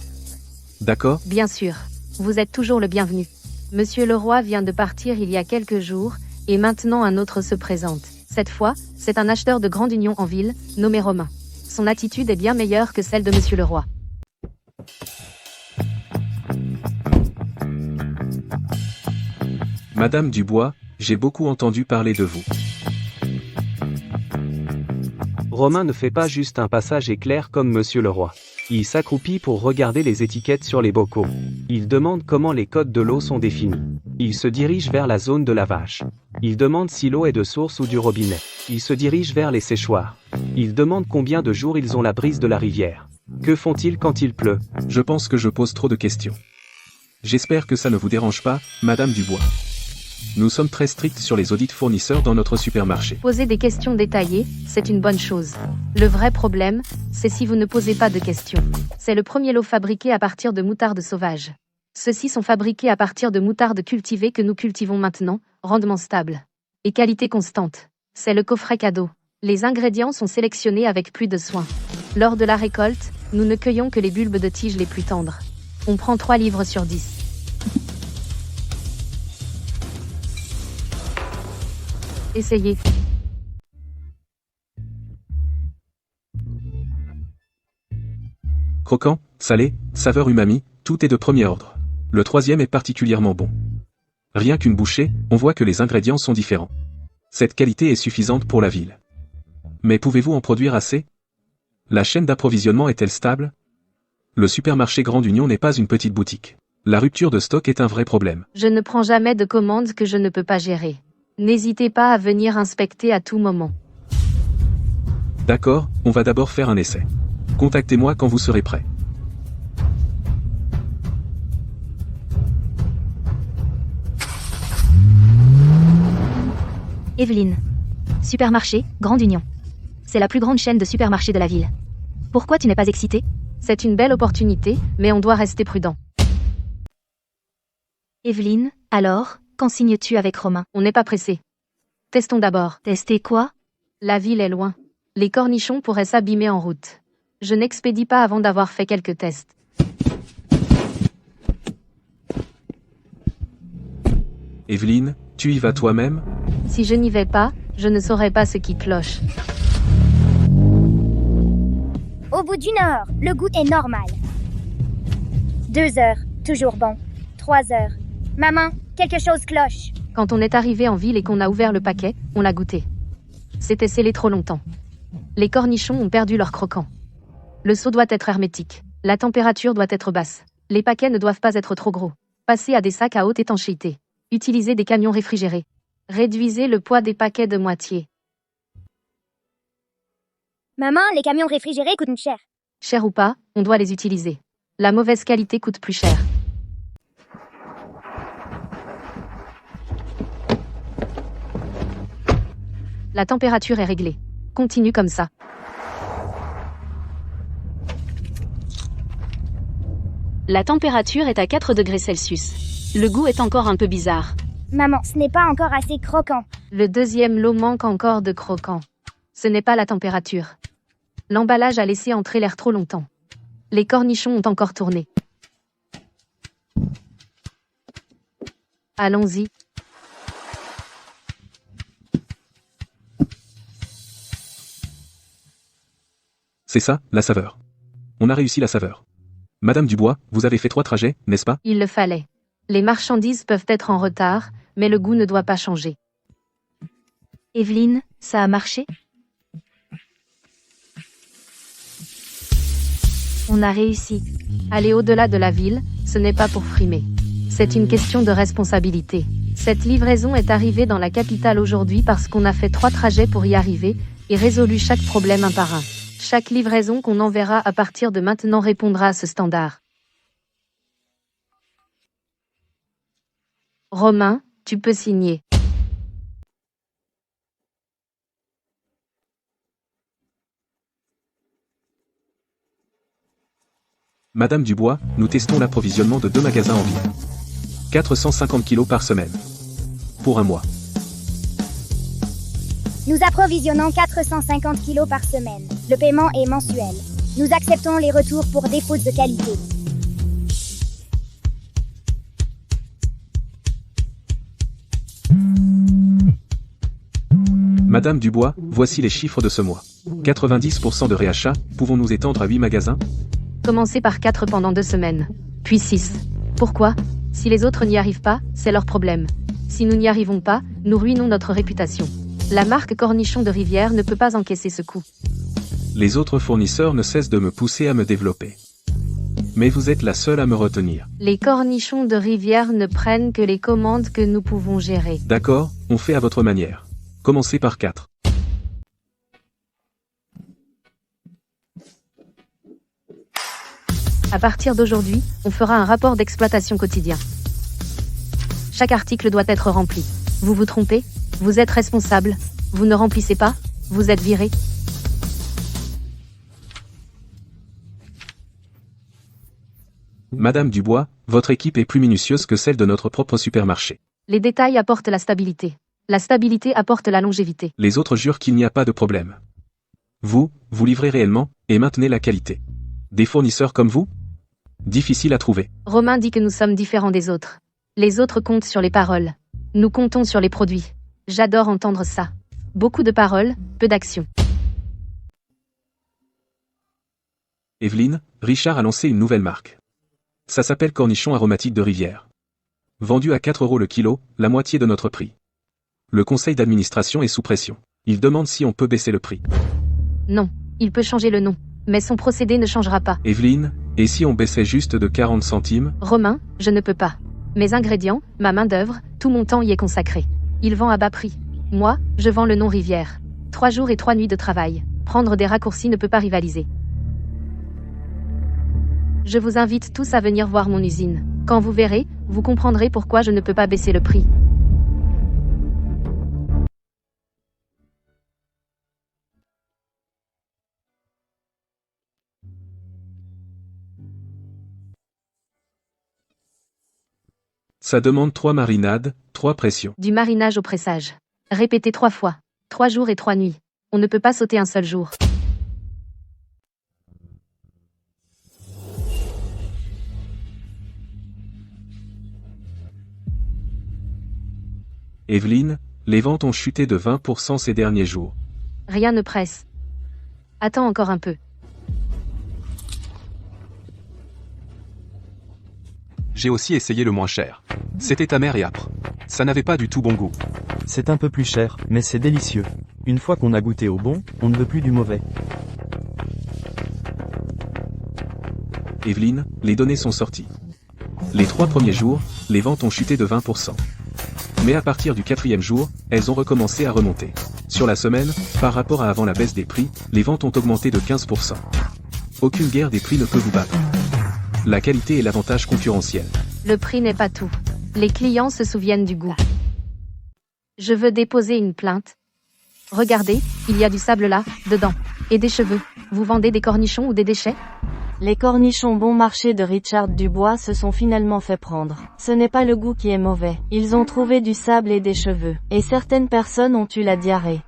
Speaker 4: D'accord?
Speaker 2: Bien sûr. Vous êtes toujours le bienvenu. Monsieur Leroy vient de partir il y a quelques jours, et maintenant un autre se présente. Cette fois, c'est un acheteur de grande union en ville, nommé Romain. Son attitude est bien meilleure que celle de Monsieur Leroy.
Speaker 4: Madame Dubois, j'ai beaucoup entendu parler de vous.
Speaker 12: Romain ne fait pas juste un passage éclair comme Monsieur Leroy. Il s'accroupit pour regarder les étiquettes sur les bocaux. Il demande comment les codes de l'eau sont définis. Il se dirige vers la zone de lavage. Il demande si l'eau est de source ou du robinet. Il se dirige vers les séchoirs. Il demande combien de jours ils ont la brise de la rivière. Que font-ils quand il pleut?
Speaker 4: Je pense que je pose trop de questions. J'espère que ça ne vous dérange pas, Madame Dubois. Nous sommes très stricts sur les audits fournisseurs dans notre supermarché.
Speaker 2: Poser des questions détaillées, c'est une bonne chose. Le vrai problème, c'est si vous ne posez pas de questions. C'est le premier lot fabriqué à partir de moutarde sauvage. Ceux-ci sont fabriqués à partir de moutarde cultivée que nous cultivons maintenant, rendement stable. Et qualité constante. C'est le coffret cadeau. Les ingrédients sont sélectionnés avec plus de soin. Lors de la récolte, nous ne cueillons que les bulbes de tiges les plus tendres. On prend 3 livres sur 10. Essayez.
Speaker 4: Croquant, salé, saveur umami, tout est de premier ordre. Le troisième est particulièrement bon. Rien qu'une bouchée, on voit que les ingrédients sont différents. Cette qualité est suffisante pour la ville. Mais pouvez-vous en produire assez? La chaîne d'approvisionnement est-elle stable? Le supermarché Grande Union n'est pas une petite boutique. La rupture de stock est un vrai problème.
Speaker 2: Je ne prends jamais de commandes que je ne peux pas gérer. N'hésitez pas à venir inspecter à tout moment.
Speaker 4: D'accord, on va d'abord faire un essai. Contactez-moi quand vous serez prêt.
Speaker 3: Evelyne. Supermarché, Grande Union. C'est la plus grande chaîne de supermarchés de la ville. Pourquoi tu n'es pas excitée?
Speaker 2: C'est une belle opportunité, mais on doit rester prudent.
Speaker 3: Evelyne, alors, quand signes-tu avec Romain?
Speaker 2: On n'est pas pressé. Testons d'abord.
Speaker 3: Tester quoi?
Speaker 2: La ville est loin. Les cornichons pourraient s'abîmer en route. Je n'expédie pas avant d'avoir fait quelques tests.
Speaker 4: Evelyne, tu y vas toi-même?
Speaker 2: Si je n'y vais pas, je ne saurais pas ce qui cloche.
Speaker 6: Au bout d'1 heure, le goût est normal. 2 heures, toujours bon. 3 heures. Maman, quelque chose cloche.
Speaker 2: Quand on est arrivé en ville et qu'on a ouvert le paquet, on l'a goûté. C'était scellé trop longtemps. Les cornichons ont perdu leur croquant. Le seau doit être hermétique. La température doit être basse. Les paquets ne doivent pas être trop gros. Passez à des sacs à haute étanchéité. Utilisez des camions réfrigérés. Réduisez le poids des paquets de moitié.
Speaker 6: Maman, les camions réfrigérés coûtent cher.
Speaker 2: Cher ou pas, on doit les utiliser. La mauvaise qualité coûte plus cher. La température est réglée. Continue comme ça.
Speaker 8: La température est à 4 degrés Celsius. Le goût est encore un peu bizarre.
Speaker 6: Maman, ce n'est pas encore assez croquant.
Speaker 2: Le deuxième lot manque encore de croquant. Ce n'est pas la température. L'emballage a laissé entrer l'air trop longtemps. Les cornichons ont encore tourné. Allons-y.
Speaker 4: C'est ça, la saveur. On a réussi la saveur. Madame Dubois, vous avez fait 3 trajets, n'est-ce pas?
Speaker 2: Il le fallait. Les marchandises peuvent être en retard, mais le goût ne doit pas changer.
Speaker 3: Evelyne, ça a marché? On a réussi.
Speaker 2: Aller au-delà de la ville, ce n'est pas pour frimer. C'est une question de responsabilité. Cette livraison est arrivée dans la capitale aujourd'hui parce qu'on a fait 3 trajets pour y arriver et résolu chaque problème un par un. Chaque livraison qu'on enverra à partir de maintenant répondra à ce standard. Romain, tu peux signer.
Speaker 4: Madame Dubois, nous testons l'approvisionnement de 2 magasins en ville. 450 kg par semaine. Pour un mois.
Speaker 6: Nous approvisionnons 450 kilos par semaine. Le paiement est mensuel. Nous acceptons les retours pour défaut de qualité.
Speaker 4: Madame Dubois, voici les chiffres de ce mois. 90% de réachat, pouvons-nous étendre à 8 magasins?
Speaker 2: Commencez par 4 pendant 2 semaines. Puis 6. Pourquoi? Si les autres n'y arrivent pas, c'est leur problème. Si nous n'y arrivons pas, nous ruinons notre réputation. La marque Cornichon de Rivière ne peut pas encaisser ce coup.
Speaker 4: Les autres fournisseurs ne cessent de me pousser à me développer. Mais vous êtes la seule à me retenir.
Speaker 2: Les Cornichons de Rivière ne prennent que les commandes que nous pouvons gérer.
Speaker 4: D'accord, on fait à votre manière. Commencez par 4.
Speaker 2: À partir d'aujourd'hui, on fera un rapport d'exploitation quotidien. Chaque article doit être rempli. Vous vous trompez? Vous êtes responsable. Vous ne remplissez pas? Vous êtes viré.
Speaker 4: Madame Dubois, votre équipe est plus minutieuse que celle de notre propre supermarché.
Speaker 2: Les détails apportent la stabilité. La stabilité apporte la longévité.
Speaker 4: Les autres jurent qu'il n'y a pas de problème. Vous livrez réellement, et maintenez la qualité. Des fournisseurs comme vous? Difficile à trouver.
Speaker 2: Romain dit que nous sommes différents des autres. Les autres comptent sur les paroles. Nous comptons sur les produits. J'adore entendre ça. Beaucoup de paroles, peu d'actions.
Speaker 4: Evelyne, Richard a lancé une nouvelle marque. Ça s'appelle Cornichon aromatique de rivière. Vendu à 4 € le kilo, la moitié de notre prix. Le conseil d'administration est sous pression. Il demande si on peut baisser le prix.
Speaker 2: Non, il peut changer le nom. Mais son procédé ne changera pas.
Speaker 4: Evelyne, et si on baissait juste de 40 centimes?
Speaker 2: Romain, je ne peux pas. Mes ingrédients, ma main-d'œuvre, tout mon temps y est consacré. Il vend à bas prix. Moi, je vends le nom Rivière. 3 jours et 3 nuits de travail. Prendre des raccourcis ne peut pas rivaliser. Je vous invite tous à venir voir mon usine. Quand vous verrez, vous comprendrez pourquoi je ne peux pas baisser le prix.
Speaker 4: Ça demande 3 marinades, 3 pressions.
Speaker 2: Du marinage au pressage. Répétez 3 fois. 3 jours et 3 nuits. On ne peut pas sauter un seul jour.
Speaker 4: Evelyne, les ventes ont chuté de 20% ces derniers jours.
Speaker 2: Rien ne presse. Attends encore un peu.
Speaker 7: J'ai aussi essayé le moins cher. C'était amer et âpre. Ça n'avait pas du tout bon goût.
Speaker 10: C'est un peu plus cher, mais c'est délicieux. Une fois qu'on a goûté au bon, on ne veut plus du mauvais.
Speaker 4: Evelyne, les données sont sorties. Les 3 premiers jours, les ventes ont chuté de 20%. Mais à partir du 4e jour, elles ont recommencé à remonter. Sur la semaine, par rapport à avant la baisse des prix, les ventes ont augmenté de 15%. Aucune guerre des prix ne peut vous battre. La qualité est l'avantage concurrentiel.
Speaker 2: Le prix n'est pas tout. Les clients se souviennent du goût. Je veux déposer une plainte. Regardez, il y a du sable là, dedans. Et des cheveux. Vous vendez des cornichons ou des déchets?
Speaker 14: Les cornichons bon marché de Richard Dubois se sont finalement fait prendre. Ce n'est pas le goût qui est mauvais. Ils ont trouvé du sable et des cheveux. Et certaines personnes ont eu la diarrhée.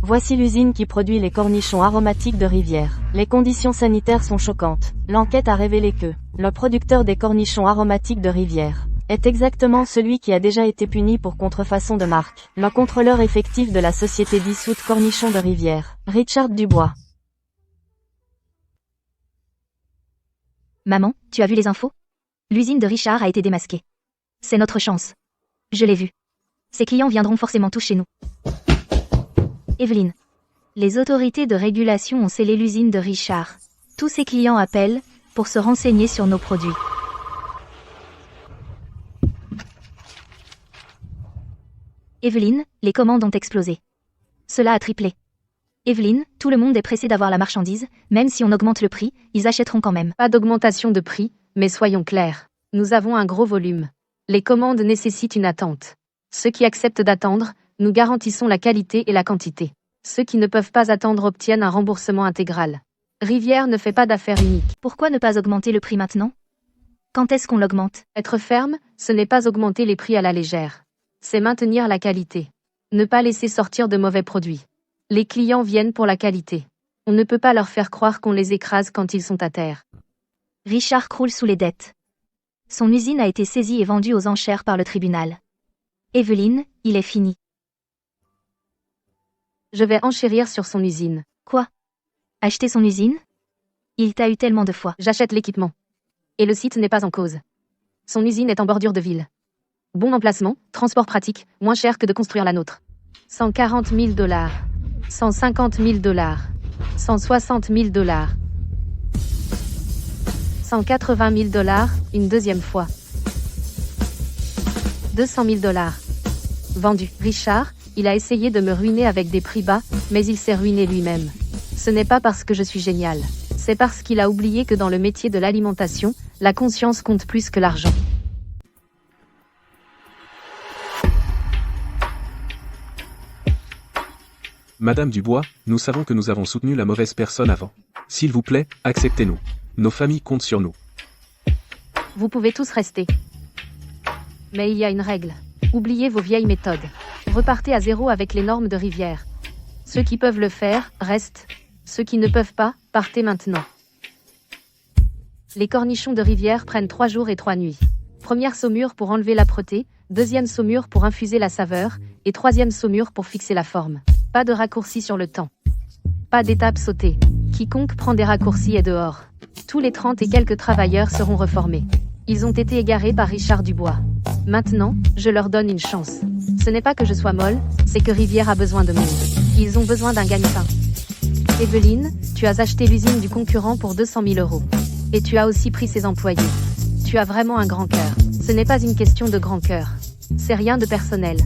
Speaker 14: Voici l'usine qui produit les cornichons aromatiques de Rivière. Les conditions sanitaires sont choquantes. L'enquête a révélé que le producteur des cornichons aromatiques de Rivière est exactement celui qui a déjà été puni pour contrefaçon de marque. Le contrôleur effectif de la société dissoute Cornichons de Rivière, Richard Dubois.
Speaker 3: Maman, tu as vu les infos? L'usine de Richard a été démasquée. C'est notre chance. Je l'ai vu. Ses clients viendront forcément tous chez nous. Evelyne. Les autorités de régulation ont scellé l'usine de Richard. Tous ses clients appellent pour se renseigner sur nos produits. Evelyne, les commandes ont explosé. Cela a triplé. Evelyne, tout le monde est pressé d'avoir la marchandise, même si on augmente le prix, ils achèteront quand même.
Speaker 2: Pas d'augmentation de prix, mais soyons clairs. Nous avons un gros volume. Les commandes nécessitent une attente. Ceux qui acceptent d'attendre, nous garantissons la qualité et la quantité. Ceux qui ne peuvent pas attendre obtiennent un remboursement intégral. Rivière ne fait pas d'affaires uniques.
Speaker 3: Pourquoi ne pas augmenter le prix maintenant? Quand est-ce qu'on l'augmente?
Speaker 2: Être ferme, ce n'est pas augmenter les prix à la légère. C'est maintenir la qualité. Ne pas laisser sortir de mauvais produits. Les clients viennent pour la qualité. On ne peut pas leur faire croire qu'on les écrase quand ils sont à terre.
Speaker 3: Richard croule sous les dettes. Son usine a été saisie et vendue aux enchères par le tribunal. Evelyne, il est fini.
Speaker 2: Je vais enchérir sur son usine.
Speaker 3: Quoi? Acheter son usine? Il t'a eu tellement de fois.
Speaker 2: J'achète l'équipement. Et le site n'est pas en cause. Son usine est en bordure de ville. Bon emplacement, transport pratique, moins cher que de construire la nôtre. 140 000 $, 150 000 $, 160 000 $, 180 000 $, une deuxième fois. 200 000 $. Vendu. Richard, il a essayé de me ruiner avec des prix bas, mais il s'est ruiné lui-même. Ce n'est pas parce que je suis génial. C'est parce qu'il a oublié que dans le métier de l'alimentation, la conscience compte plus que l'argent.
Speaker 4: Madame Dubois, nous savons que nous avons soutenu la mauvaise personne avant. S'il vous plaît, acceptez-nous. Nos familles comptent sur nous.
Speaker 2: Vous pouvez tous rester. Mais il y a une règle. Oubliez vos vieilles méthodes. Repartez à zéro avec les normes de rivière. Ceux qui peuvent le faire, restent. Ceux qui ne peuvent pas, partez maintenant. Les cornichons de rivière prennent 3 jours et 3 nuits. Première saumure pour enlever l'âpreté, deuxième saumure pour infuser la saveur, et troisième saumure pour fixer la forme. Pas de raccourci sur le temps. Pas d'étape sautée. Quiconque prend des raccourcis est dehors. Tous les 30 et quelques travailleurs seront reformés. Ils ont été égarés par Richard Dubois. Maintenant, je leur donne une chance. Ce n'est pas que je sois molle, c'est que Rivière a besoin de monde. Ils ont besoin d'un gagne-pain. Evelyne, tu as acheté l'usine du concurrent pour 200 000 €. Et tu as aussi pris ses employés. Tu as vraiment un grand cœur. Ce n'est pas une question de grand cœur. C'est rien de personnel.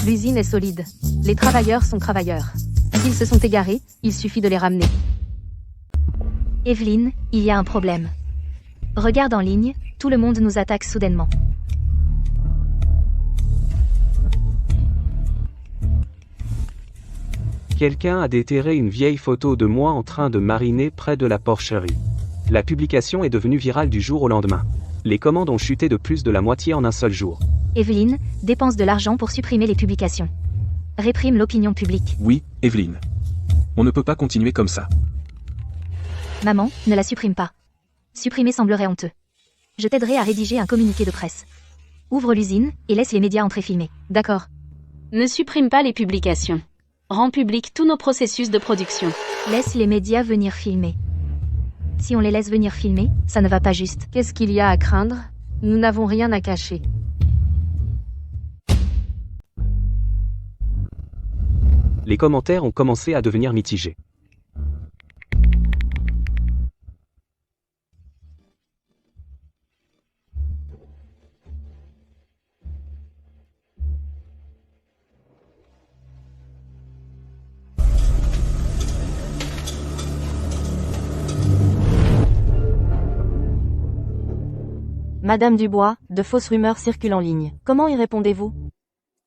Speaker 2: L'usine est solide. Les travailleurs sont travailleurs. S'ils se sont égarés, il suffit de les ramener.
Speaker 3: Evelyne, il y a un problème. Regarde en ligne, tout le monde nous attaque soudainement.
Speaker 12: Quelqu'un a déterré une vieille photo de moi en train de mariner près de la porcherie. La publication est devenue virale du jour au lendemain. Les commandes ont chuté de plus de la moitié en un seul jour.
Speaker 3: Evelyne, dépense de l'argent pour supprimer les publications. Réprime l'opinion publique.
Speaker 4: Oui, Evelyne. On ne peut pas continuer comme ça.
Speaker 3: Maman, ne la supprime pas. Supprimer semblerait honteux. Je t'aiderai à rédiger un communiqué de presse. Ouvre l'usine, et laisse les médias entrer filmer.
Speaker 2: D'accord.
Speaker 8: Ne supprime pas les publications. Rends public tous nos processus de production.
Speaker 3: Laisse les médias venir filmer. Si on les laisse venir filmer, ça ne va pas juste.
Speaker 2: Qu'est-ce qu'il y a à craindre? Nous n'avons rien à cacher.
Speaker 12: Les commentaires ont commencé à devenir mitigés.
Speaker 14: Madame Dubois, de fausses rumeurs circulent en ligne. Comment y répondez-vous?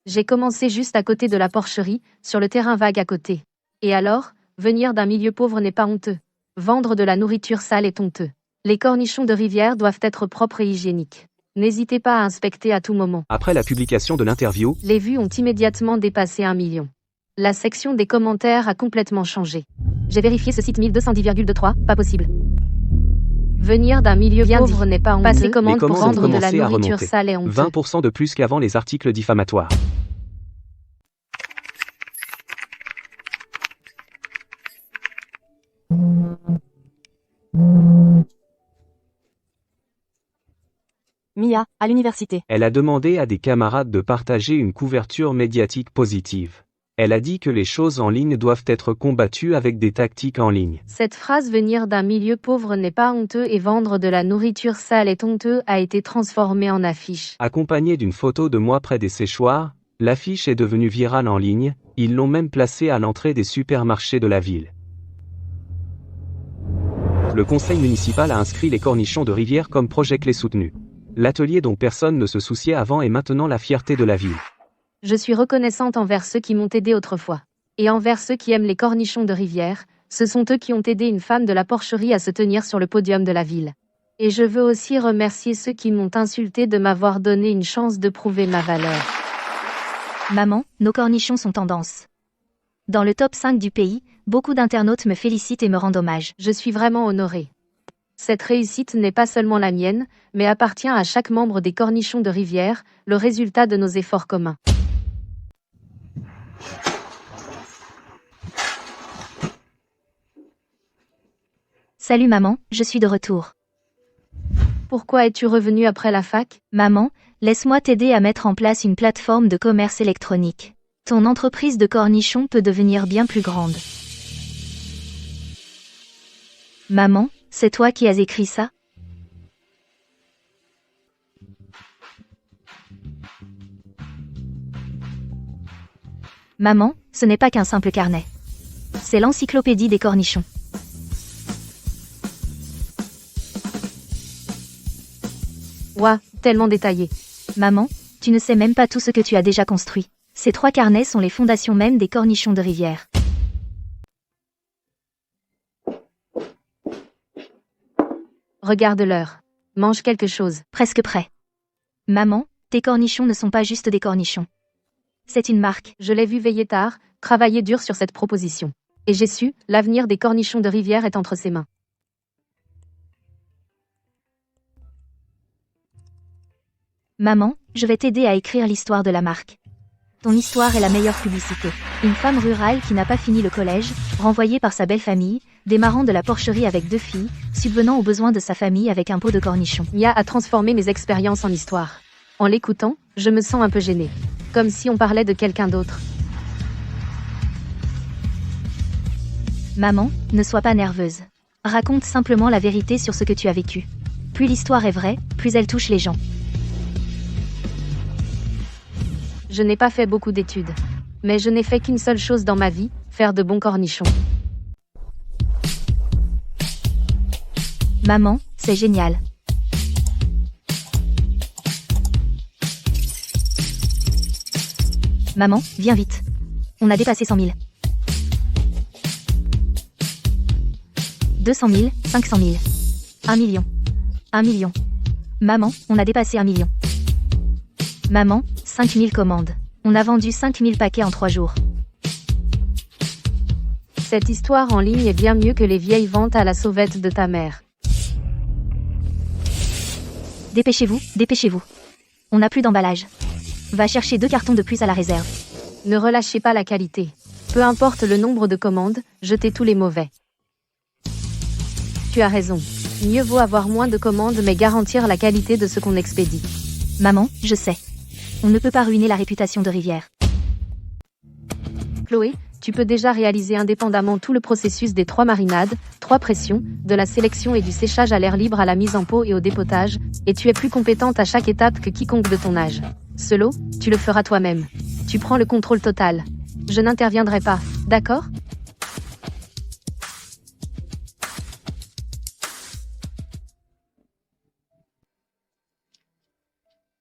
Speaker 2: J'ai commencé juste à côté de la porcherie, sur le terrain vague à côté. Et alors, venir d'un milieu pauvre n'est pas honteux. Vendre de la nourriture sale est honteux. Les cornichons de rivière doivent être propres et hygiéniques. N'hésitez pas à inspecter à tout moment.
Speaker 12: Après la publication de l'interview,
Speaker 2: les vues ont immédiatement dépassé 1 million. La section des commentaires a complètement changé. J'ai vérifié ce site 1210,23, pas possible. Venir d'un milieu pauvre n'est pas honteux. Passer commande pour vendre de la nourriture sale est honteux.
Speaker 12: 20% de plus qu'avant les articles diffamatoires.
Speaker 14: Mia, à l'université.
Speaker 12: Elle a demandé à des camarades de partager une couverture médiatique positive. Elle a dit que les choses en ligne doivent être combattues avec des tactiques en ligne.
Speaker 2: Cette phrase venir d'un milieu pauvre n'est pas honteux et vendre de la nourriture sale est honteux a été transformée en affiche.
Speaker 12: Accompagnée d'une photo de moi près des séchoirs, l'affiche est devenue virale en ligne, ils l'ont même placée à l'entrée des supermarchés de la ville. Le conseil municipal a inscrit les cornichons de rivière comme projet clé soutenu. L'atelier dont personne ne se souciait avant est maintenant la fierté de la ville.
Speaker 2: Je suis reconnaissante envers ceux qui m'ont aidé autrefois. Et envers ceux qui aiment les cornichons de rivière, ce sont eux qui ont aidé une femme de la porcherie à se tenir sur le podium de la ville. Et je veux aussi remercier ceux qui m'ont insulté de m'avoir donné une chance de prouver ma valeur.
Speaker 3: Maman, nos cornichons sont tendance. Dans le top 5 du pays, beaucoup d'internautes me félicitent et me rendent hommage.
Speaker 2: Je suis vraiment honorée. Cette réussite n'est pas seulement la mienne, mais appartient à chaque membre des cornichons de rivière, le résultat de nos efforts communs.
Speaker 3: Salut maman, je suis de retour.
Speaker 2: Pourquoi es-tu revenue après la fac?
Speaker 3: Maman, laisse-moi t'aider à mettre en place une plateforme de commerce électronique. Ton entreprise de cornichons peut devenir bien plus grande. Maman, c'est toi qui as écrit ça? Maman, ce n'est pas qu'un simple carnet. C'est l'encyclopédie des cornichons.
Speaker 2: Ouah, tellement détaillé.
Speaker 3: Maman, tu ne sais même pas tout ce que tu as déjà construit. Ces 3 carnets sont les fondations même des cornichons de rivière.
Speaker 2: Regarde l'heure. Mange quelque chose.
Speaker 3: Presque prêt. Maman, tes cornichons ne sont pas juste des cornichons. C'est une marque.
Speaker 2: Je l'ai vu veiller tard, travailler dur sur cette proposition. Et j'ai su, l'avenir des cornichons de rivière est entre ses mains.
Speaker 3: Maman, je vais t'aider à écrire l'histoire de la marque. Ton histoire est la meilleure publicité. Une femme rurale qui n'a pas fini le collège, renvoyée par sa belle famille, démarrant de la porcherie avec 2 filles, subvenant aux besoins de sa famille avec un pot de cornichons.
Speaker 2: Mia a transformé mes expériences en histoire. En l'écoutant, je me sens un peu gênée. Comme si on parlait de quelqu'un d'autre.
Speaker 3: Maman, ne sois pas nerveuse. Raconte simplement la vérité sur ce que tu as vécu. Plus l'histoire est vraie, plus elle touche les gens.
Speaker 2: Je n'ai pas fait beaucoup d'études. Mais je n'ai fait qu'une seule chose dans ma vie, faire de bons cornichons.
Speaker 3: Maman, c'est génial. Maman, viens vite. On a dépassé 100 000. 200 000, 500 000. 1 million. 1 million. Maman, on a dépassé 1 million. Maman, 5 000 commandes. On a vendu 5 000 paquets en 3 jours.
Speaker 2: Cette histoire en ligne est bien mieux que les vieilles ventes à la sauvette de ta mère.
Speaker 3: Dépêchez-vous, dépêchez-vous. On n'a plus d'emballage. Va chercher 2 cartons de plus à la réserve.
Speaker 2: Ne relâchez pas la qualité. Peu importe le nombre de commandes, jetez tous les mauvais. Tu as raison. Mieux vaut avoir moins de commandes mais garantir la qualité de ce qu'on expédie.
Speaker 3: Maman, je sais. On ne peut pas ruiner la réputation de Rivière.
Speaker 2: Chloé, tu peux déjà réaliser indépendamment tout le processus des 3 marinades, 3 pressions, de la sélection et du séchage à l'air libre à la mise en pot et au dépotage, et tu es plus compétente à chaque étape que quiconque de ton âge. Solo, tu le feras toi-même. Tu prends le contrôle total. Je n'interviendrai pas, d'accord ?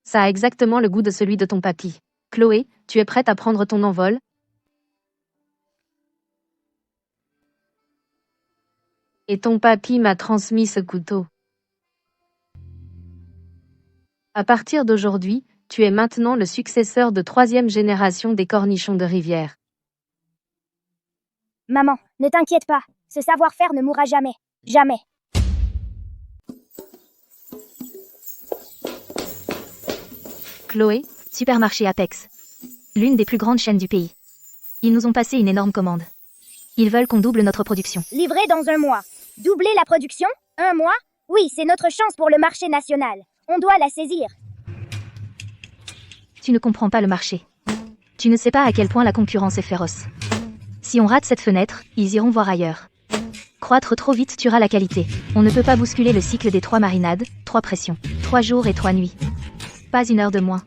Speaker 2: Ça a exactement le goût de celui de ton papy. Chloé, tu es prête à prendre ton envol ? Et ton papy m'a transmis ce couteau. À partir d'aujourd'hui, tu es maintenant le successeur de 3e génération des cornichons de rivière.
Speaker 6: Maman, ne t'inquiète pas, ce savoir-faire ne mourra jamais. Jamais.
Speaker 2: Chloé,
Speaker 3: Supermarché Apex. L'une des plus grandes chaînes du pays. Ils nous ont passé une énorme commande. Ils veulent qu'on double notre production.
Speaker 6: Livré dans 1 mois. Doubler la production ? 1 mois ? Oui, c'est notre chance pour le marché national. On doit la saisir.
Speaker 3: Tu ne comprends pas le marché. Tu ne sais pas à quel point la concurrence est féroce. Si on rate cette fenêtre, ils iront voir ailleurs. Croître trop vite tuera la qualité. On ne peut pas bousculer le cycle des 3 marinades, 3 pressions, 3 jours et 3 nuits. Pas 1 heure de moins.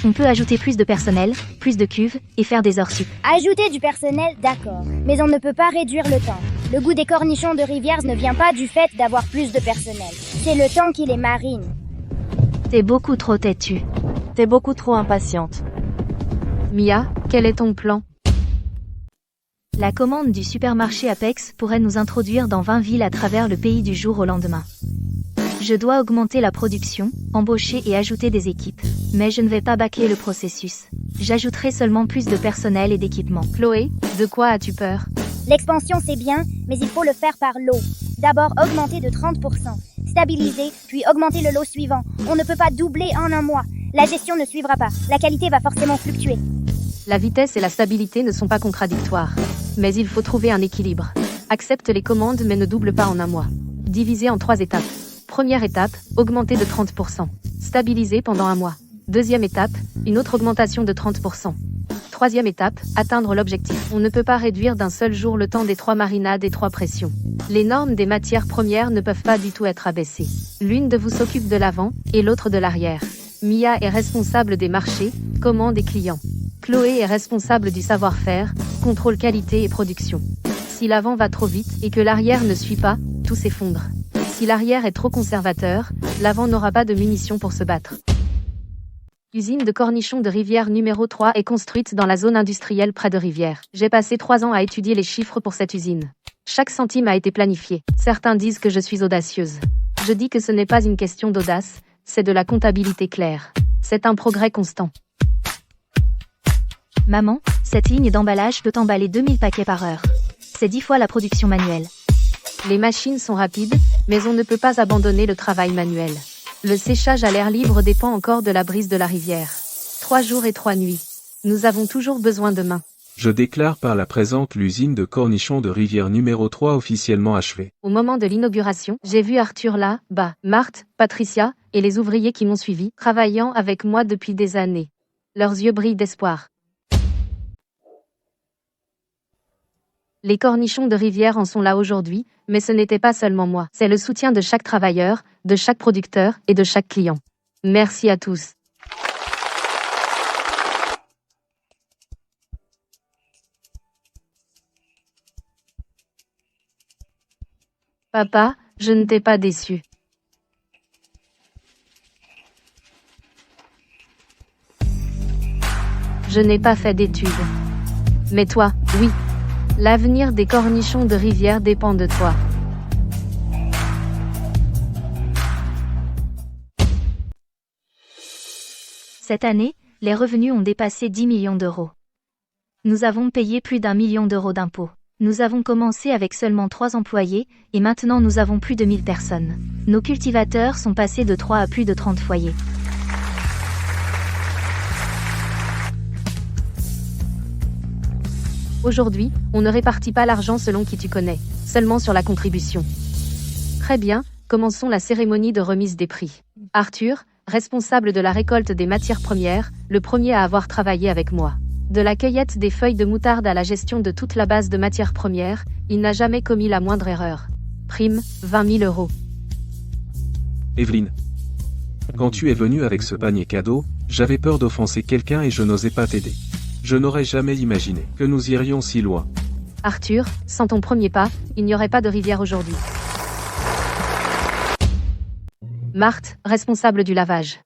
Speaker 3: On peut ajouter plus de personnel, plus de cuves, et faire des heures sup.
Speaker 6: Ajouter du personnel, d'accord. Mais on ne peut pas réduire le temps. Le goût des cornichons de rivière ne vient pas du fait d'avoir plus de personnel. C'est le temps qui les marine.
Speaker 3: T'es beaucoup trop têtue.
Speaker 14: T'es beaucoup trop impatiente.
Speaker 2: Mia, quel est ton plan ?
Speaker 3: La commande du supermarché Apex pourrait nous introduire dans 20 villes à travers le pays du jour au lendemain. Je dois augmenter la production, embaucher et ajouter des équipes. Mais je ne vais pas bâcler le processus. J'ajouterai seulement plus de personnel et d'équipement.
Speaker 2: Chloé, de quoi as-tu peur ?
Speaker 6: L'expansion c'est bien, mais il faut le faire par lot. D'abord augmenter de 30%, stabiliser, puis augmenter le lot suivant. On ne peut pas doubler en 1 mois. La gestion ne suivra pas. La qualité va forcément fluctuer.
Speaker 2: La vitesse et la stabilité ne sont pas contradictoires. Mais il faut trouver un équilibre. Accepte les commandes mais ne double pas en 1 mois. Diviser en 3 étapes. Première étape, augmenter de 30%. Stabiliser pendant 1 mois. Deuxième étape, une autre augmentation de 30%. Troisième étape, atteindre l'objectif. On ne peut pas réduire d'un seul jour le temps des 3 marinades et 3 pressions. Les normes des matières premières ne peuvent pas du tout être abaissées. L'une de vous s'occupe de l'avant, et l'autre de l'arrière. Mia est responsable des marchés, commandes et clients. Chloé est responsable du savoir-faire, contrôle qualité et production. Si l'avant va trop vite et que l'arrière ne suit pas, tout s'effondre. Si l'arrière est trop conservateur, l'avant n'aura pas de munitions pour se battre. L'usine de cornichons de Rivière numéro 3 est construite dans la zone industrielle près de Rivière. J'ai passé 3 ans à étudier les chiffres pour cette usine. Chaque centime a été planifié. Certains disent que je suis audacieuse. Je dis que ce n'est pas une question d'audace, c'est de la comptabilité claire. C'est un progrès constant.
Speaker 3: Maman, cette ligne d'emballage peut emballer 2000 paquets par heure. C'est 10 fois la production manuelle.
Speaker 2: Les machines sont rapides, mais on ne peut pas abandonner le travail manuel. Le séchage à l'air libre dépend encore de la brise de la rivière. 3 jours et 3 nuits. Nous avons toujours besoin de mains.
Speaker 4: Je déclare par la présente l'usine de cornichons de rivière numéro 3 officiellement achevée.
Speaker 2: Au moment de l'inauguration, j'ai vu Arthur là-bas, Marthe, Patricia, et les ouvriers qui m'ont suivi, travaillant avec moi depuis des années. Leurs yeux brillent d'espoir. Les cornichons de rivière en sont là aujourd'hui, mais ce n'était pas seulement moi. C'est le soutien de chaque travailleur, de chaque producteur et de chaque client. Merci à tous. Papa, je ne t'ai pas déçu. Je n'ai pas fait d'études. Mais toi, oui. L'avenir des cornichons de rivière dépend de toi.
Speaker 3: Cette année, les revenus ont dépassé 10 millions d'euros. Nous avons payé plus d'1 million d'euros d'impôts. Nous avons commencé avec seulement 3 employés, et maintenant nous avons plus de 1000 personnes. Nos cultivateurs sont passés de 3 à plus de 30 foyers.
Speaker 2: Aujourd'hui, on ne répartit pas l'argent selon qui tu connais, seulement sur la contribution. Très bien, commençons la cérémonie de remise des prix. Arthur, responsable de la récolte des matières premières, le premier à avoir travaillé avec moi. De la cueillette des feuilles de moutarde à la gestion de toute la base de matières premières, il n'a jamais commis la moindre erreur. Prime, 20 000 euros.
Speaker 4: Evelyne. Quand tu es venue avec ce panier cadeau, j'avais peur d'offenser quelqu'un et je n'osais pas t'aider. Je n'aurais jamais imaginé que nous irions si loin.
Speaker 2: Arthur, sans ton premier pas, il n'y aurait pas de rivière aujourd'hui. Marthe, responsable du lavage.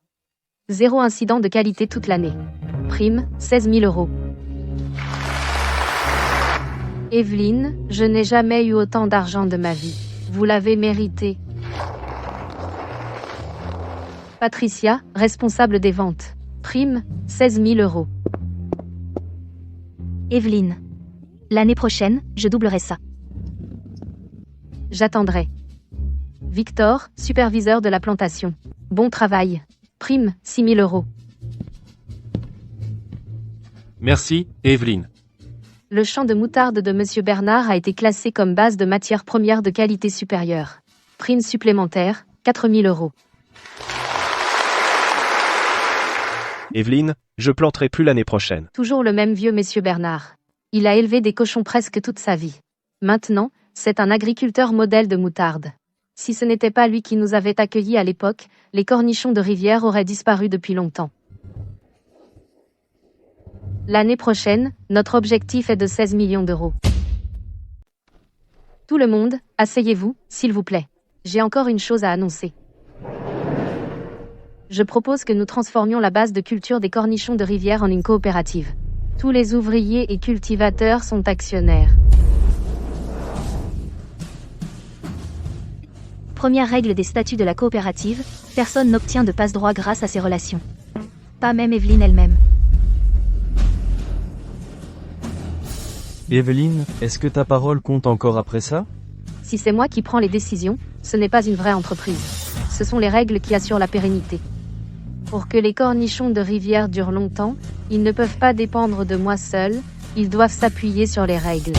Speaker 2: 0 incident de qualité toute l'année. Prime, 16 000 euros. Evelyne, je n'ai jamais eu autant d'argent de ma vie. Vous l'avez mérité. Patricia, responsable des ventes. Prime, 16 000 euros.
Speaker 3: Evelyne. L'année prochaine, je doublerai ça.
Speaker 2: J'attendrai. Victor, superviseur de la plantation. Bon travail. Prime, 6 000 euros.
Speaker 5: Merci, Evelyne.
Speaker 2: Le champ de moutarde de Monsieur Bernard a été classé comme base de matière première de qualité supérieure. Prime supplémentaire, 4 000 euros.
Speaker 13: Evelyne, je planterai plus l'année prochaine.
Speaker 2: Toujours le même vieux Monsieur Bernard. Il a élevé des cochons presque toute sa vie. Maintenant, c'est un agriculteur modèle de moutarde. Si ce n'était pas lui qui nous avait accueillis à l'époque, les cornichons de rivière auraient disparu depuis longtemps. L'année prochaine, notre objectif est de 16 millions d'euros. Tout le monde, asseyez-vous, s'il vous plaît. J'ai encore une chose à annoncer. Je propose que nous transformions la base de culture des cornichons de rivière en une coopérative. Tous les ouvriers et cultivateurs sont actionnaires.
Speaker 3: Première règle des statuts de la coopérative, personne n'obtient de passe-droit grâce à ces relations. Pas même Evelyne elle-même.
Speaker 10: Evelyne, est-ce que ta parole compte encore après ça?
Speaker 2: Si c'est moi qui prends les décisions, ce n'est pas une vraie entreprise. Ce sont les règles qui assurent la pérennité. Pour que les cornichons de rivière durent longtemps, ils ne peuvent pas dépendre de moi seul, ils doivent s'appuyer sur les règles.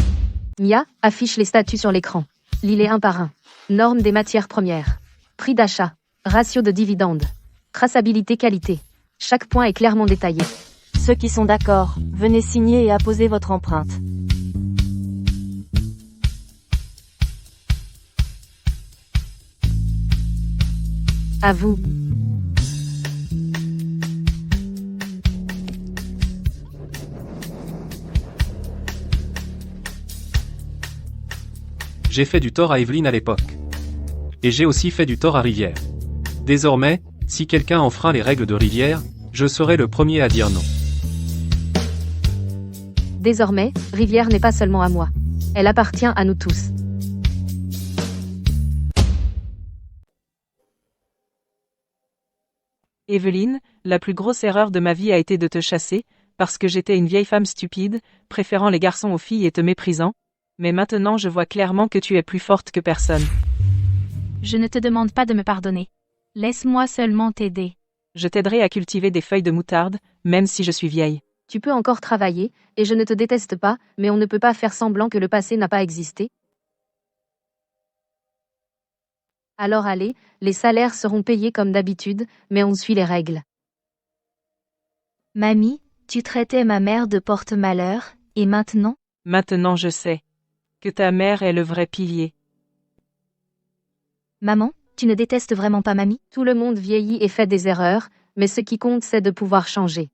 Speaker 2: Mia, affiche les statuts sur l'écran. Lis-les un par un. Normes des matières premières. Prix d'achat. Ratio de dividendes. Traçabilité qualité. Chaque point est clairement détaillé.
Speaker 14: Ceux qui sont d'accord, venez signer et apposer votre empreinte.
Speaker 2: À vous.
Speaker 5: J'ai fait du tort à Evelyne à l'époque. Et j'ai aussi fait du tort à Rivière. Désormais, si quelqu'un enfreint les règles de Rivière, je serai le premier à dire non.
Speaker 2: Désormais, Rivière n'est pas seulement à moi. Elle appartient à nous tous.
Speaker 1: Evelyne, la plus grosse erreur de ma vie a été de te chasser, parce que j'étais une vieille femme stupide, préférant les garçons aux filles et te méprisant. Mais maintenant je vois clairement que tu es plus forte que personne.
Speaker 15: Je ne te demande pas de me pardonner. Laisse-moi seulement t'aider.
Speaker 1: Je t'aiderai à cultiver des feuilles de moutarde, même si je suis vieille.
Speaker 2: Tu peux encore travailler, et je ne te déteste pas, mais on ne peut pas faire semblant que le passé n'a pas existé. Alors allez, les salaires seront payés comme d'habitude, mais on suit les règles.
Speaker 3: Mamie, tu traitais ma mère de porte-malheur, et maintenant?
Speaker 1: Maintenant je sais que ta mère est le vrai pilier.
Speaker 3: Maman, tu ne détestes vraiment pas mamie?
Speaker 2: Tout le monde vieillit et fait des erreurs, mais ce qui compte c'est de pouvoir changer.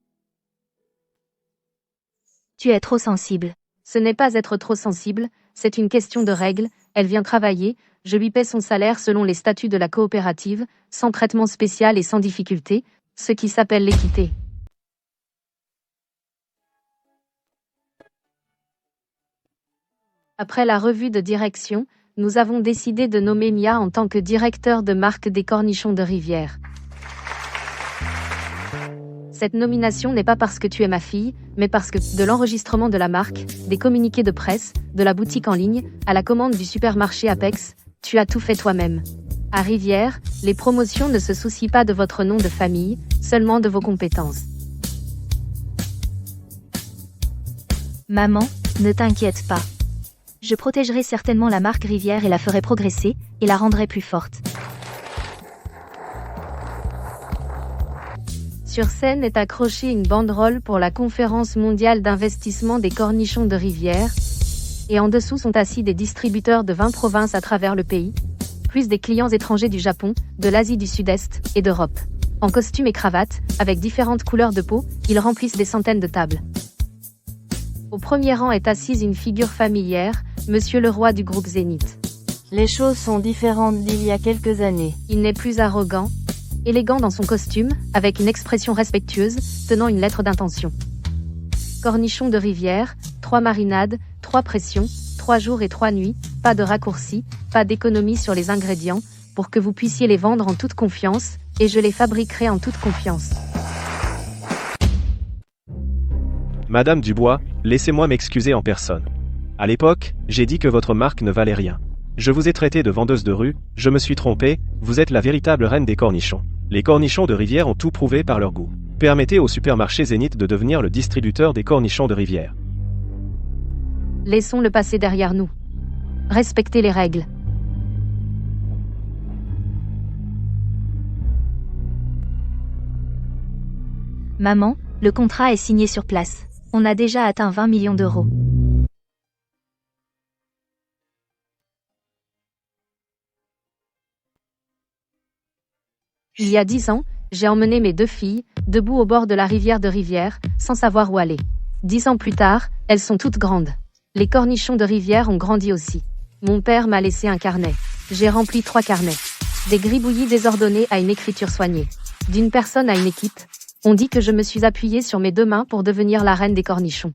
Speaker 3: Tu es trop sensible.
Speaker 2: Ce n'est pas être trop sensible, c'est une question de règles, elle vient travailler, je lui paie son salaire selon les statuts de la coopérative, sans traitement spécial et sans difficulté, ce qui s'appelle l'équité. Après la revue de direction, nous avons décidé de nommer Mia en tant que directeur de marque des cornichons de rivière. Cette nomination n'est pas parce que tu es ma fille, mais parce que, de l'enregistrement de la marque, des communiqués de presse, de la boutique en ligne, à la commande du supermarché Apex, tu as tout fait toi-même. À Rivière, les promotions ne se soucient pas de votre nom de famille, seulement de vos compétences.
Speaker 3: Maman, ne t'inquiète pas. Je protégerai certainement la marque Rivière et la ferai progresser, et la rendrai plus forte.
Speaker 2: Sur scène est accrochée une banderole pour la conférence mondiale d'investissement des cornichons de rivière, et en dessous sont assis des distributeurs de 20 provinces à travers le pays, plus des clients étrangers du Japon, de l'Asie du Sud-Est et d'Europe. En costume et cravate, avec différentes couleurs de peau, ils remplissent des centaines de tables. Au premier rang est assise une figure familière, Monsieur le roi du groupe Zénith.
Speaker 14: Les choses sont différentes d'il y a quelques années.
Speaker 2: Il n'est plus arrogant, élégant dans son costume, avec une expression respectueuse, tenant une lettre d'intention. Cornichons de rivière, 3 marinades, 3 pressions, 3 jours et 3 nuits, pas de raccourcis, pas d'économie sur les ingrédients, pour que vous puissiez les vendre en toute confiance, et je les fabriquerai en toute confiance.
Speaker 13: Madame Dubois, laissez-moi m'excuser en personne. À l'époque, j'ai dit que votre marque ne valait rien. Je vous ai traité de vendeuse de rue, je me suis trompé, vous êtes la véritable reine des cornichons. Les cornichons de rivière ont tout prouvé par leur goût. Permettez au supermarché Zénith de devenir le distributeur des cornichons de rivière.
Speaker 2: Laissons le passé derrière nous. Respectez les règles.
Speaker 3: Maman, le contrat est signé sur place. On a déjà atteint 20 millions d'euros.
Speaker 2: Il y a 10 ans, j'ai emmené mes 2 filles, debout au bord de la rivière de Rivière, sans savoir où aller. 10 ans plus tard, elles sont toutes grandes. Les cornichons de rivière ont grandi aussi. Mon père m'a laissé un carnet. J'ai rempli 3 carnets. Des gribouillis désordonnés à une écriture soignée. D'une personne à une équipe, on dit que je me suis appuyée sur mes 2 mains pour devenir la reine des cornichons.